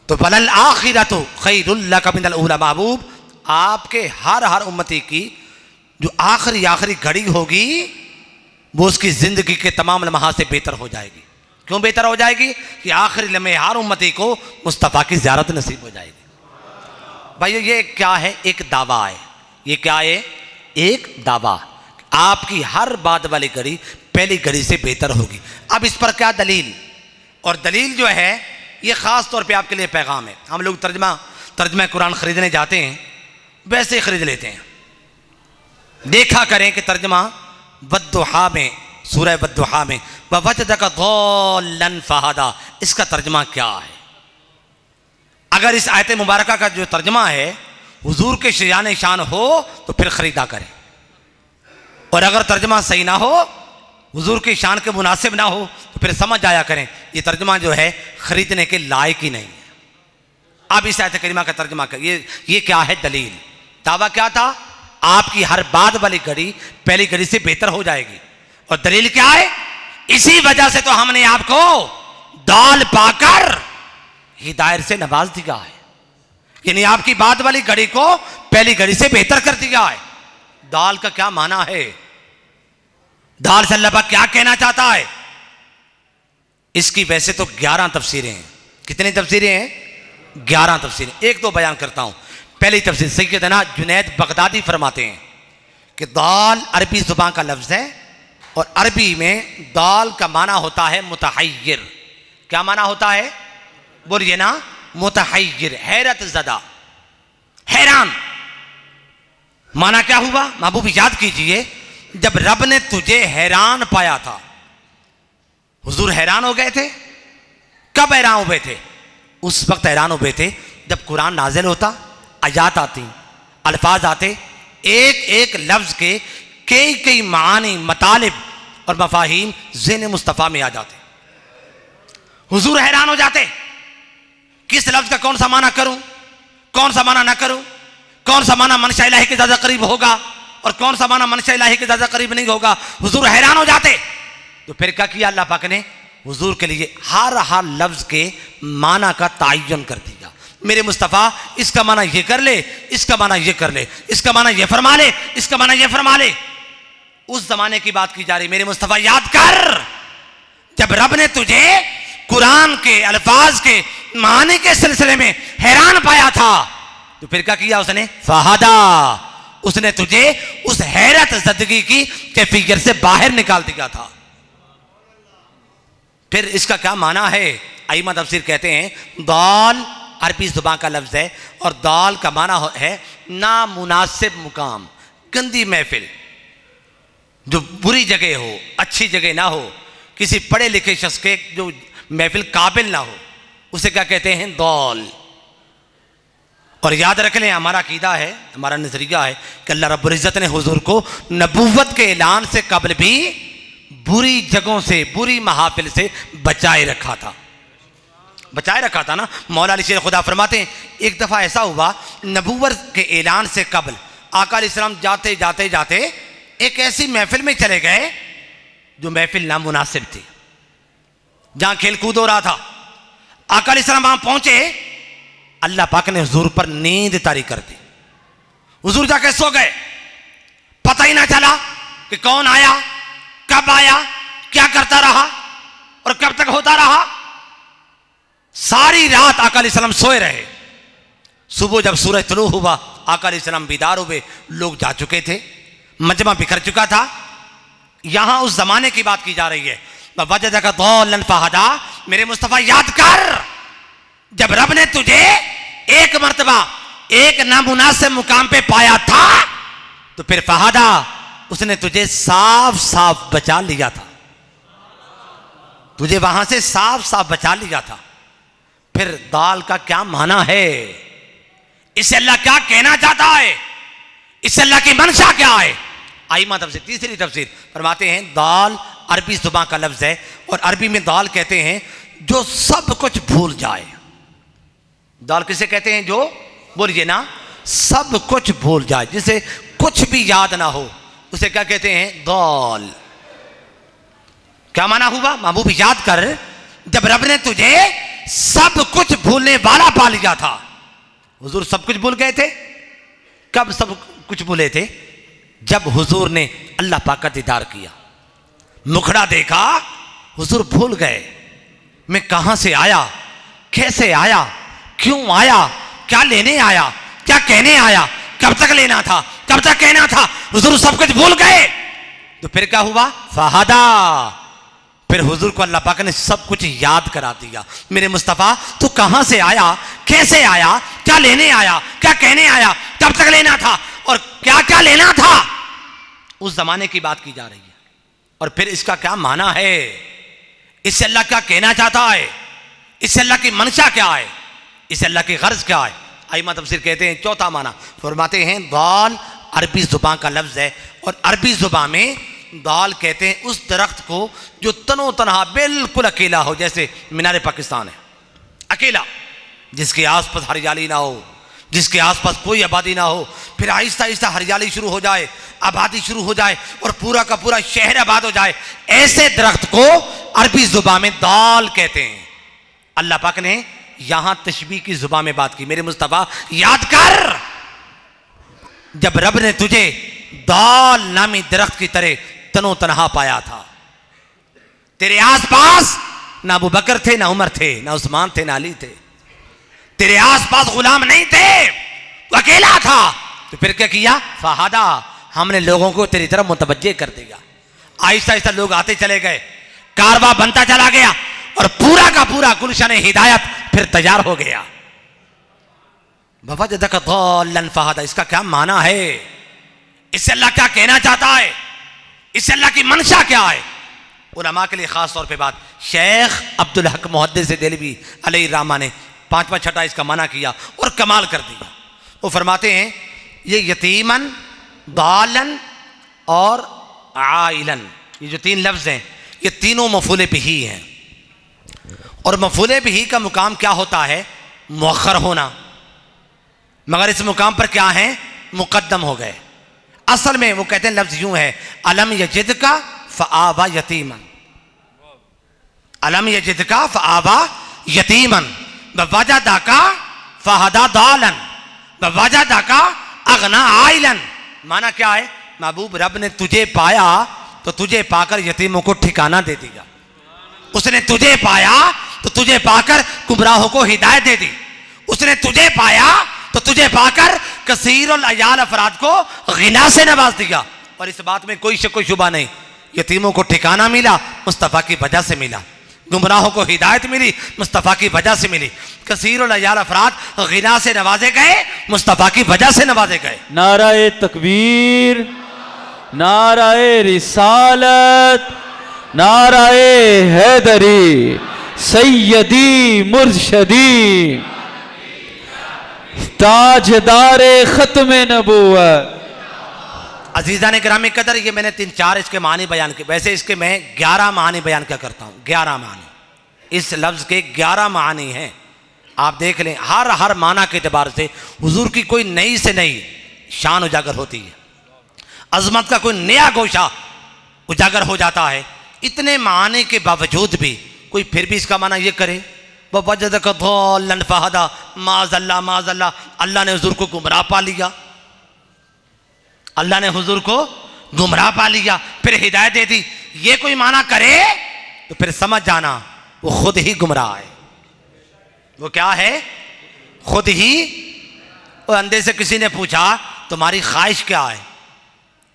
तो वलल आखिरतु खैरुल लक मिनल ऊला, महबूब आपके हर उम्मती की जो आखिरी घड़ी होगी वो उसकी जिंदगी के तमाम लम्हात से बेहतर हो जाएगी। क्यों बेहतर हो जाएगी? कि आखिरी लम्हे हर उम्मती को मुस्तफ़ा की ज़ियारत नसीब हो जाएगी। भाई ये क्या है? एक दावा है। ये क्या है? एक दावा। आपकी हर बाद वाली घड़ी पहली घड़ी से बेहतर होगी। अब इस पर क्या दलील? और दलील जो है ये ख़ास तौर पे आपके लिए पैगाम है। हम लोग तर्जमा कुरान ख़रीदने जाते हैं, वैसे ही ख़रीद लेते हैं। देखा करें कि तर्जमा वद्दुहा में, सूरह वद्दुहा में ववजदका ज़ाल्लन फ़हदा, इसका तर्जमा क्या है? अगर इस आयत मुबारक का जो तर्जमा है हुजूर के शान शान हो तो फिर ख़रीदा करें, और अगर तर्जमा सही ना हो, हुजूर की शान के मुनासिब ना हो, तो फिर समझ जाया करें ये तर्जमा जो है ख़रीदने के लायक ही नहीं है। अब इस आयत करीमा का तर्जमा कर, ये क्या है दलील? दावा क्या था? आपकी हर बाद वाली घड़ी पहली घड़ी से बेहतर हो जाएगी। और दलील क्या है? इसी वजह से तो हमने आपको दाल पाकर हिदायत से नवाज दिया है, यानी आपकी बाद वाली घड़ी को पहली घड़ी से बेहतर कर दिया है। दाल का क्या माना है? दाल से अल्लाह पाक क्या कहना चाहता है? इसकी वैसे तो 11 तफसीरें हैं। कितनी तफसीरें हैं? 11 तफसीरें। एक तो बयान करता हूं। पहली तफसीर सैयदना जुनैद बगदादी फरमाते हैं कि दाल अरबी जुबान का लफ्ज़ है, और अरबी में दाल का माना होता है मुतहय्यर। क्या माना होता है? बोलिए ना। मुतहय्यर, हैरत ज़दा, हैरान। माना क्या हुआ? महबूब याद कीजिए, जब रब ने तुझे हैरान पाया था, हुजूर हैरान हो गए थे। कब हैरान हुए थे? उस वक्त हैरान हुए थे जब कुरान नाजिल होता, आयात आती, अल्फाज आते, एक एक लफ्ज़ के कई मानी, मतालिब और मफाहीम ज़हन मुस्तफ़ा में आ जाते। हुजूर हैरान हो जाते, किस लफ्ज़ का कौन सा माना करूं, कौन सा माना ना करूं, कौन सा माना मनशा इलाही के ज़्यादा करीब होगा और कौन सा माना मनशा इलाही के ज़्यादा करीब नहीं होगा। हुजूर हैरान हो जाते। तो फिर क्या किया अल्लाह पाक ने? हुजूर के लिए हर लफ्ज़ के माना का तायन कर दिया। मेरे मुस्तफ़ा इसका माना ये कर ले, इसका माना ये कर ले, इसका माना ये फरमा ले, इसका माना ये फरमा ले। उस जमाने की बात की जा रही। मेरे मुस्तफ़ा याद कर, जब रब ने तुझे कुरान के अल्फाज के माने के सिलसिले में हैरान पाया था, तो फिर क्या किया उसने? फहदा, उसने तुझे उस हैरत ज़दगी की कैफियत से बाहर निकाल दिया था। फिर इसका क्या माना है? आइमा तफसीर कहते हैं दाल अरबी जुबान का लफ्ज़ है, और दाल का माना है नामुनासिब मुकाम, गंदी महफिल। जो बुरी जगह हो, अच्छी जगह ना हो, किसी पढ़े लिखे शख्स के जो महफिल काबिल ना हो, उसे क्या कहते हैं? दौल। और याद रख लें, हमारा अकीदा है, हमारा नजरिया है कि अल्लाह रब्बुल इज़्ज़त ने हुजूर को नबूवत के ऐलान से कबल भी बुरी जगहों से, बुरी महाफिल से बचाए रखा था, बचाए रखा था ना। मौला अली शेर खुदा फरमाते हैं, एक दफ़ा ऐसा हुआ, नबूवत के ऐलान से कबल आका अलैहिस्सलाम जाते जाते जाते एक ऐसी महफिल में चले गए जो महफिल नामुनासिब थी, जहां खेल कूद हो रहा था। आका अलैहिस्सलाम वहां पहुंचे, अल्लाह पाक ने हुजूर पर नींद तारी कर दी। हुजूर जाके सो गए, पता ही ना चला कि कौन आया, कब आया, क्या करता रहा और कब तक होता रहा। सारी रात आका अलैहिस्सलाम सोए रहे। सुबह जब सूरज तुलू हुआ, आका अलैहिस्सलाम बीदार हुए, लोग जा चुके थे, मजमा बिखर चुका था। यहां उस जमाने की बात की जा रही है। वजदका दौलन फहदा, मेरे मुस्तफा याद कर, जब रब ने तुझे एक मर्तबा एक नामुनासिब मुकाम पे पाया था, तो फिर फहदा, उसने तुझे साफ साफ बचा लिया था, तुझे वहां से साफ साफ बचा लिया था। फिर दाल का क्या माना है, इससे अल्लाह क्या कहना चाहता है, इससे अल्लाह की मंशा क्या है? आइमा तफसीर, तीसरी तफसीर फरमाते हैं, दाल अरबी जुबान का लफ्ज है और अरबी में दाल कहते हैं जो सब कुछ भूल जाए। दाल किसे कहते हैं? जो, बोलिए ना, सब कुछ भूल जाए, जिसे कुछ भी याद ना हो, उसे क्या कहते हैं? दाल। क्या माना हुआ? महबूब याद कर, जब रब ने तुझे सब कुछ भूलने वाला पा लिया था। हुजूर सब कुछ भूल गए थे। कब सब कुछ भूले थे? जब हुजूर ने अल्लाह पाक का दीदार किया, मुखड़ा देखा, हुजूर भूल गए, मैं कहां से आया, कैसे आया, क्यों आया, क्या लेने आया, क्या कहने आया, कब तक लेना था, कब तक कहना था, हुजूर सब कुछ भूल गए। तो फिर क्या हुआ? फहदा, फिर हुजूर को अल्लाह पाक ने सब कुछ याद करा दिया। मेरे मुस्तफ़ा तू कहां से आया, कैसे आया, क्या लेने आया, क्या कहने आया, कब तक लेना था और क्या क्या लेना था, उस जमाने की बात की जा रही है। और फिर इसका क्या माना है, इससे अल्लाह क्या कहना चाहता है, इससे अल्लाह की मंशा क्या है, इससे अल्लाह की गर्ज क्या है। आइमा तफसीर कहते हैं, चौथा माना फरमाते हैं, दाल अरबी जुबान का लफ्ज है और अरबी जुबान में दाल कहते हैं उस दरख्त को जो तनो तनहा बिल्कुल अकेला हो, जैसे मीनार पाकिस्तान है, अकेला, जिसके आसपास हरियाली ना हो, जिसके आसपास कोई आबादी ना हो, फिर आहिस्ता आहिस्ता हरियाली शुरू हो जाए, आबादी शुरू हो जाए और पूरा का पूरा शहर आबाद हो जाए, ऐसे दरख्त को अरबी जुबान में दाल कहते हैं। अल्लाह पाक ने यहां तशबीह की जुबान में बात की। मेरे मुस्तफा याद कर, जब रब ने तुझे दाल नामी दरख्त की तरह तनो तनहा पाया था, तेरे आसपास ना अबू बकर थे, ना उमर थे, ना उस्मान थे, ना अली थे, तेरे आसपास गुलाम नहीं थे, तो अकेला था, तो फिर क्या किया? फहादा, हमने लोगों को तेरी तरफ मुतवज्जे कर दिया। आहिस्ता आहिस्ता लोग आते चले गए, कारवा बनता चला गया और पूरा का पूरा गुलशन हिदायत फिर तैयार हो गया। वजदका दाल्लन फहदा, इसका क्या माना है, इससे अल्लाह क्या कहना चाहता है, इससे अल्लाह की मंशा क्या है। उलमा के लिए खास तौर पे बात, शेख अब्दुल हक मुहद्दिस देलवी अलैहि रहमा ने पांचवा छठा इसका माना किया और कमाल कर दिया। वो फरमाते हैं, ये यतीमन, दालन और आइलन, ये जो तीन लफ्ज हैं, ये तीनों मफूले बिही हैं। और मफूले बिही का मुकाम क्या होता है? मुअख्खर होना, मगर इस मुकाम पर क्या है? मुकद्दम हो गए। असल में वो कहते हैं लफ्ज यूं है, अलम यजिदका फआवा यतीमन, अलम यजिदका फआवा यतीमन, वजदका फहदा दालन, वजदका अगना आइलन। माना क्या है? महबूब रब ने तुझे पाया तो तुझे पाकर यतीमों को ठिकाना दे दिया, उसने तुझे पाया तो तुझे पाकर गुमराहों को हिदायत दे दी, उसने तुझे पाया तो तुझे पाकर कसीर और अयाल अफराद को गिना से नवाज दिया। और इस बात में कोई शक शुबा नहीं, यतीमों को ठिकाना मिला मुस्तफ़ा की वजह से मिला, गुमराहों को हिदायत मिली मुस्तफ़ा की वजह से मिली, कसीर और अयाल अफराद गिना से नवाजे गए मुस्तफ़ा की वजह से नवाजे गए। नाराए तकबीर, नाराए रिसालत, नाराए हैदरी, सैयदी मुर्शदी, ताजदारे खत्म नबूवत। अजीज़ा ने ग्रामी कदर, ये मैंने 3-4 इसके मानी बयान किए। वैसे इसके मैं 11 मानी बयान क्या करता हूँ, 11 मानी। इस लफ्ज़ के 11 मानी हैं, आप देख लें। हर माना के अतबार से हुजूर की कोई नई से नई शान उजागर होती है, अजमत का कोई नया गोशा उजागर हो जाता है। इतने माने के बावजूद भी कोई फिर भी इसका माना ये करे, वह वजद का धोलन फहदा, माज़ल्ला माज़ल्ला, अल्लाह ने हुजूर को गुमराह पा लिया, अल्लाह ने हुजूर को गुमराह पा लिया, फिर हिदायत दे दी। ये कोई माना करे तो फिर समझ जाना वो खुद ही गुमराह है। वो क्या है? खुद ही। और अंधे से किसी ने पूछा तुम्हारी ख्वाहिश क्या है?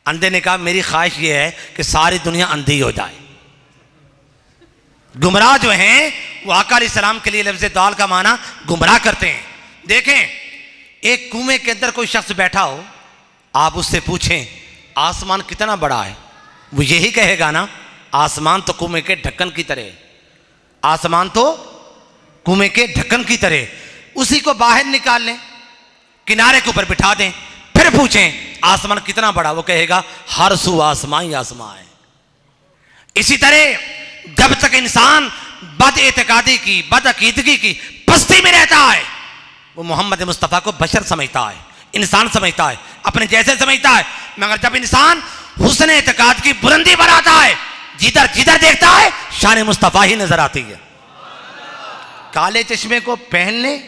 अंधे ने कहा मेरी ख्वाहिश ये है कि सारी दुनिया अंधी हो जाए। गुमराह जो हैं वो आका अलैहिस्सलाम के लिए लफ्ज़ दाल का माना गुमराह करते हैं। देखें, एक कुएं के अंदर कोई शख्स बैठा हो, आप उससे पूछें आसमान कितना बड़ा है, वो यही कहेगा ना आसमान तो कुएं के ढक्कन की तरह, आसमान तो कुएं के ढक्कन की तरह। उसी को बाहर निकाल लें, किनारे के ऊपर बिठा दें, फिर पूछें आसमान कितना बड़ा, वो कहेगा हर सू आसमान ही आसमान है। इसी तरह जब तक इंसान बद एतकादी की, बद अकीदगी की पस्ती में रहता है, वो मोहम्मद मुस्तफ़ा को बशर समझता है, इंसान समझता है, अपने जैसे समझता है। मगर जब इंसान हुस्न एतकाद की बुलंदी पर आता है, जिधर जिधर देखता है शान मुस्तफ़ा ही नजर आती है। काले चश्मे को पहन लें,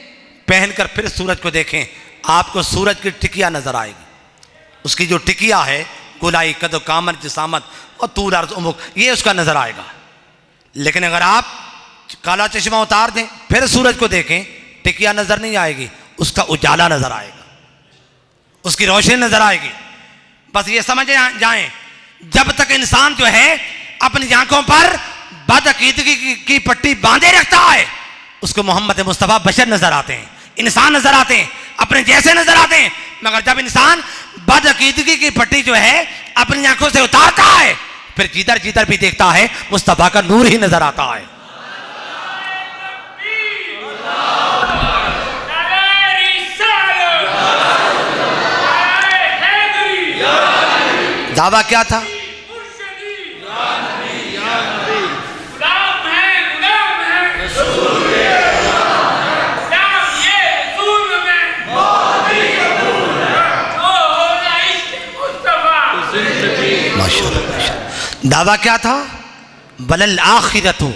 पहनकर फिर सूरज को देखें, आपको सूरज की टिकिया नजर आएगी। उसकी जो टिकिया है, गुलाई कद कामर जिसामत और तूल अर्ज़ उमुक, ये उसका नजर आएगा। लेकिन अगर आप काला चश्मा उतार दें, फिर सूरज को देखें, टिकिया नजर नहीं आएगी, उसका उजाला नजर आएगा, उसकी रोशनी नजर आएगी। बस ये समझ जाएं, जब तक इंसान जो है अपनी आंखों पर बदअकीदगी की पट्टी बांधे रखता है, उसको मोहम्मद मुस्तफ़ा बशर नजर आते हैं, इंसान नजर आते हैं, अपने जैसे नजर आते हैं। मगर जब इंसान बदअकीदगी की पट्टी जो है अपनी आंखों से उतारता है, फिर जिधर जिधर भी देखता है मुस्तफ़ा का नूर ही नजर आता है। दावा क्या था? दावा क्या था? बलल आखिरतु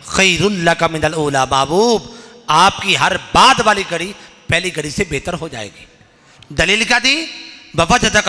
खैरुल लका मिनल ऊला। महबूब, आपकी हर बाद वाली घड़ी पहली घड़ी से बेहतर हो जाएगी। दलील क्या दी? बवजदक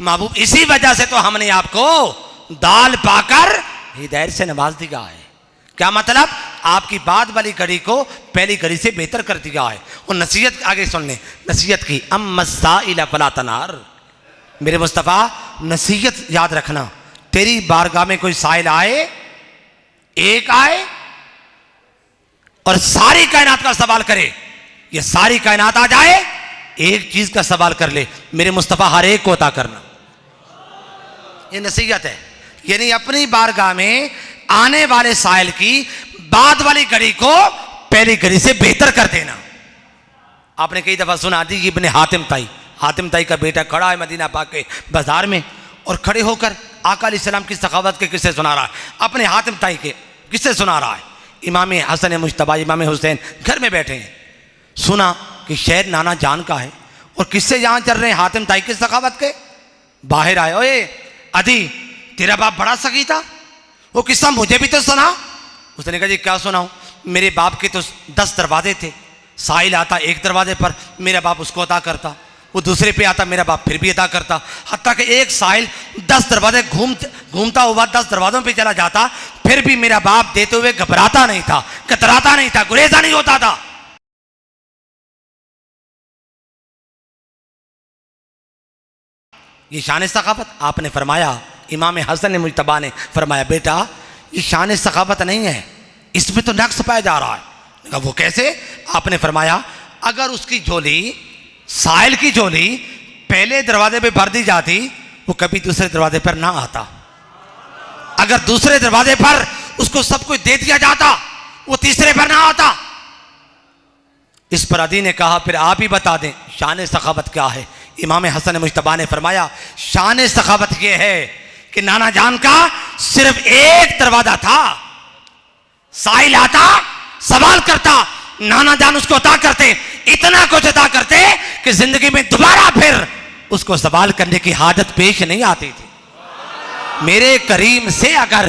महबूब, इसी वजह से तो हमने आपको दाल पाकर हिदायत से नवाज दिया है। क्या मतलब? आपकी बाद वाली घड़ी को पहली घड़ी से बेहतर कर दिया है। और नसीहत आगे सुन लें, नसीहत की, अम्मा साइला फला तनहर। मेरे मुस्तफ़ा, नसीहत याद रखना, तेरी बारगाह में कोई साइल आए, एक आए और सारी कायनात का सवाल करे, ये सारी कायनात आ जाए, एक चीज का सवाल कर ले, मेरे मुस्तफ़ा हर एक को अता करना। ये नसीहत है, यानी अपनी बारगाह में आने वाले साइल की बाद वाली घड़ी को पहली घड़ी से बेहतर कर देना। आपने कई दफा सुना दी, इब्ने हातिम ताई, हातिम ताई का बेटा खड़ा है मदीना पाक के बाजार में और खड़े होकर आका अलैहिस्सलाम की सखावत के किस्से सुना रहा है, अपने हातिम ताई के किस्से सुना रहा है। इमाम हसन मुश्तबा, इमाम हुसैन घर में बैठे हैं, सुना कि शहर नाना जान का है और किस्से यहाँ चल रहे हैं हातिम ताई की सखावत के। बाहर आए, ओए अदी, तेरा बाप बड़ा सखी था, वो किस्सा मुझे भी तो सुना। उसने कहा जी क्या सुनाऊं? मेरे बाप के तो 10 दरवाजे थे, साइल आता एक दरवाजे पर, मेरा बाप उसको अता करता, वो दूसरे पे आता, मेरा बाप फिर भी अदा करता, हत्ता कि एक साइल 10 दरवाजे घूमता हुआ 10 दरवाजों पे चला जाता, फिर भी मेरा बाप देते हुए घबराता नहीं था, कतराता नहीं था, गुरेजा नहीं होता था। ये शान सखावत। आपने फरमाया, इमाम हसन मुज्तबा ने फरमाया, बेटा ये शान सखावत नहीं है, इसमें तो नक्स पाया जा रहा है। वो कैसे? आपने फरमाया, अगर उसकी झोली, साइल की झोली पहले दरवाजे पे भर दी जाती वो कभी दूसरे दरवाजे पर ना आता। अगर दूसरे दरवाजे पर उसको सब कुछ दे दिया जाता वो तीसरे पर ना आता। इस पर अदी ने कहा फिर आप ही बता दें शान सखावत क्या है। इमाम हसन मुश्तबा ने फरमाया शान सखावत यह है कि नाना जान का सिर्फ एक दरवाजा था। साइल आता सवाल करता, नाना जान उसको अता करते, इतना कुछ अता करते कि जिंदगी में दोबारा फिर उसको सवाल करने की हाजत पेश नहीं आती थी। मेरे करीम से अगर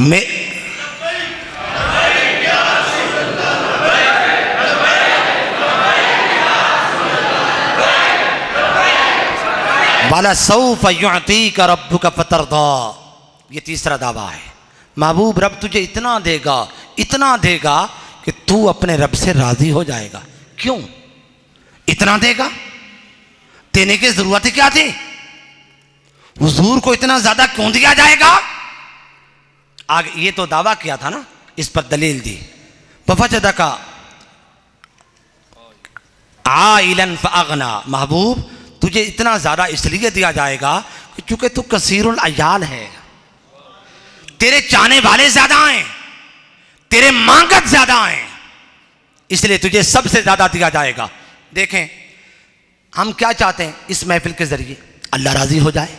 मैं वाला सौफ युअतीका रब्बुका फतरदा, ये तीसरा दावा है। महबूब रब तुझे इतना देगा कि तू अपने रब से राजी हो जाएगा। क्यों इतना देगा? देने की जरूरत ही क्या थी? हुजूर को इतना ज्यादा क्यों दिया जाएगा? आगे ये तो दावा किया था ना, इस पर दलील दी। वफजदका आइलन फअगना, महबूब तुझे इतना ज्यादा इसलिए दिया जाएगा कि चूंकि तू कसीरुल अयाल है, तेरे चाहने वाले ज्यादा हैं, तेरे मांगत ज्यादा हैं, इसलिए तुझे सबसे ज्यादा दिया जाएगा। देखें हम क्या चाहते हैं इस महफिल के जरिए? अल्लाह राजी हो जाए।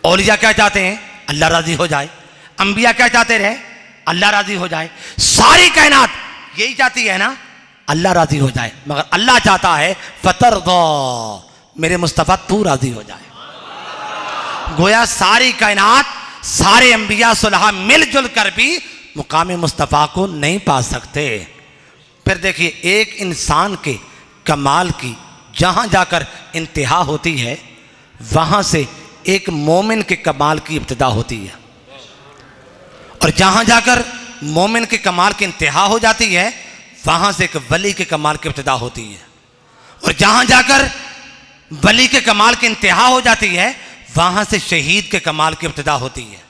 औलिया क्या चाहते हैं? अल्लाह राजी हो जाए। अंबिया क्या चाहते रहे? अल्लाह राजी हो जाए। सारी कायनात यही चाहती है ना, अल्लाह राजी हो जाए। मगर अल्लाह चाहता है फतरदा, मेरे मुस्तफ़ा तू राजी हो जाए। गोया सारी कायनात, सारे अंबिया सुलहा मिलजुल कर भी मुकाम मुस्तफ़ा को नहीं पा सकते। फिर देखिए एक इंसान के कमाल की जहां जाकर इंतहा होती है, वहां से एक मोमिन के कमाल की इब्तिदा होती है, और जहां जाकर मोमिन के कमाल की इंतहा हो जाती है, वहां से एक वली के कमाल की इब्तिदा होती है, और जहां जाकर वली के कमाल की इंतहा हो जाती है, वहां से शहीद के कमाल की इब्तिदा होती है,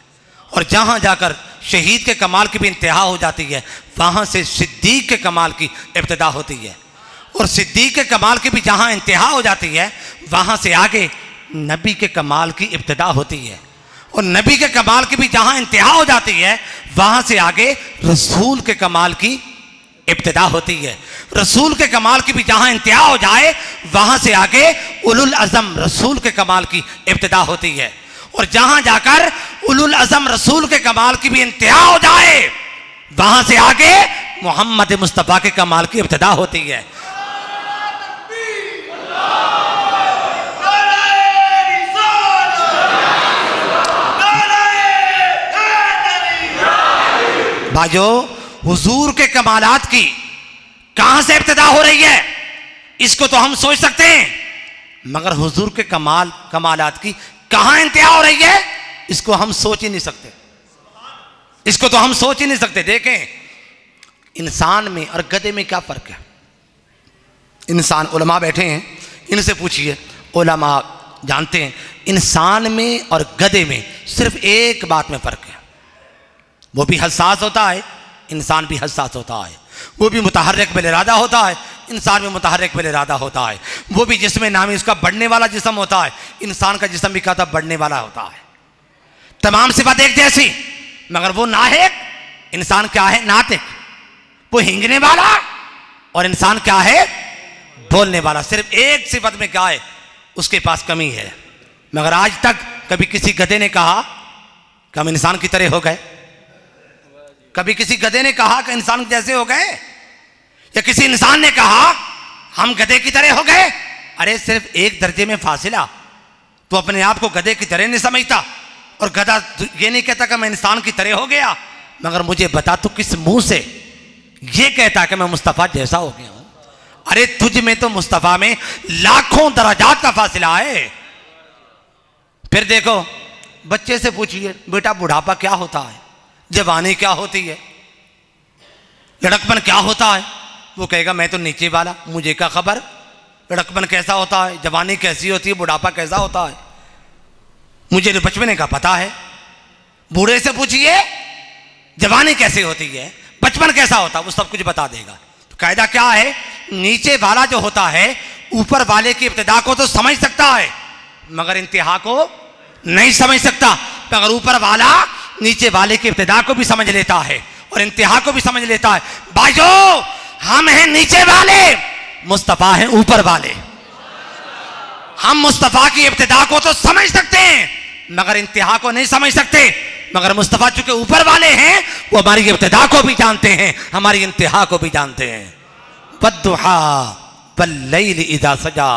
और जहां जाकर शहीद के कमाल की भी इंतहा हो जाती है, वहां से सिद्दीक के कमाल की इब्तिदा होती है, और सिद्दीक के कमाल की भी जहां इंतहा हो जाती है, वहां से आगे नबी के कमाल की इब्तिदा होती है, और नबी के कमाल की भी जहां इंतहा हो जाती है, वहां से आगे रसूल के कमाल की इब्तिदा होती है। रसूल के कमाल की भी जहां इंतहा हो जाए, वहां से आगे उलुल अज़म रसूल के कमाल की इब्तिदा होती है, और जहां जाकर उलुल अज़म रसूल के कमाल की भी इंतहा हो जाए, वहां से आगे मोहम्मद मुस्तफ़ा के कमाल की इब्तिदा होती है। भाइयों हुजूर के कमालात की कहां से इब्तिदा हो रही है इसको तो हम सोच सकते हैं, मगर हुजूर के कमालात की कहां इंतहा हो रही है इसको हम सोच ही नहीं सकते। इसको तो हम सोच ही नहीं सकते। देखें इंसान में और गधे में क्या फर्क है? इंसान, उलमा बैठे हैं, इनसे पूछिए, उलमा जानते हैं इंसान में और गधे में सिर्फ एक बात में फर्क है। वो भी हसास होता है, इंसान भी हसास होता है। वो भी मुतहर्रिक बिल इरादा होता है, इंसान भी मुतहर्रिक बिल इरादा होता है। वो भी जिस्म नामी उसका बढ़ने वाला जिस्म होता है, इंसान का जिस्म भी कहता बढ़ने वाला होता है। तमाम सिफात एक जैसी, मगर वो नाहिक, इंसान क्या है? नातिक। वो हिंगने वाला और इंसान क्या है? बोलने वाला। सिर्फ एक सिफत में क्या है? उसके पास कमी है। मगर आज तक कभी किसी गधे ने कहा कि हम इंसान की तरह हो गए? कभी किसी गधे ने कहा कि इंसान जैसे हो गए? या किसी इंसान ने कहा हम गधे की तरह हो गए? अरे सिर्फ एक दर्जे में फासिला। तो अपने आप को गधे की तरह नहीं समझता, और गधा ये नहीं कहता कि मैं इंसान की तरह हो गया। मगर मुझे बता तू किस मुंह से ये कहता कि मैं मुस्तफ़ा जैसा हो गया हूं? अरे तुझ में तो मुस्तफ़ा में लाखों दराजात का फासिला है। फिर देखो बच्चे से पूछिए, बेटा बुढ़ापा क्या होता है? जवानी क्या होती है? लड़कपन क्या होता है? वो कहेगा मैं तो नीचे वाला, मुझे क्या खबर लड़कपन कैसा होता है, जवानी कैसी होती है, बुढ़ापा कैसा होता है, मुझे तो बचपने का पता है। बूढ़े से पूछिए जवानी कैसे होती है, बचपन कैसा होता है, वो सब कुछ बता देगा। तो कायदा क्या है, नीचे वाला जो होता है ऊपर वाले की इब्तिदा को तो समझ सकता है मगर इंतहा को नहीं समझ सकता। मगर ऊपर वाला नीचे वाले की इब्तिदा को भी समझ लेता है और इंतहा को भी समझ लेता है। भाइयों, हम हैं नीचे वाले, मुस्तफा हैं ऊपर वाले। हम मुस्तफा की इब्तिदा को तो समझ सकते हैं मगर इंतहा को नहीं समझ सकते। मगर मुस्तफा चूंकि ऊपर वाले हैं, वो हमारी इब्तिदा को भी जानते हैं, हमारी इंतहा को भी जानते हैं। वद्दुहा वल्लैलि इज़ा सजा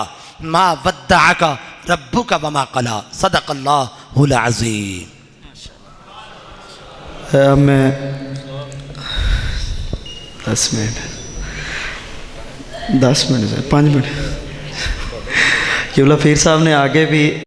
मा वद्दअका रब्बुका वमा क़ला, सदक़ल्लाहुल अज़ीम। मैं 10 मिनट 5 मिनट क्योंकि पीर साहब ने आगे भी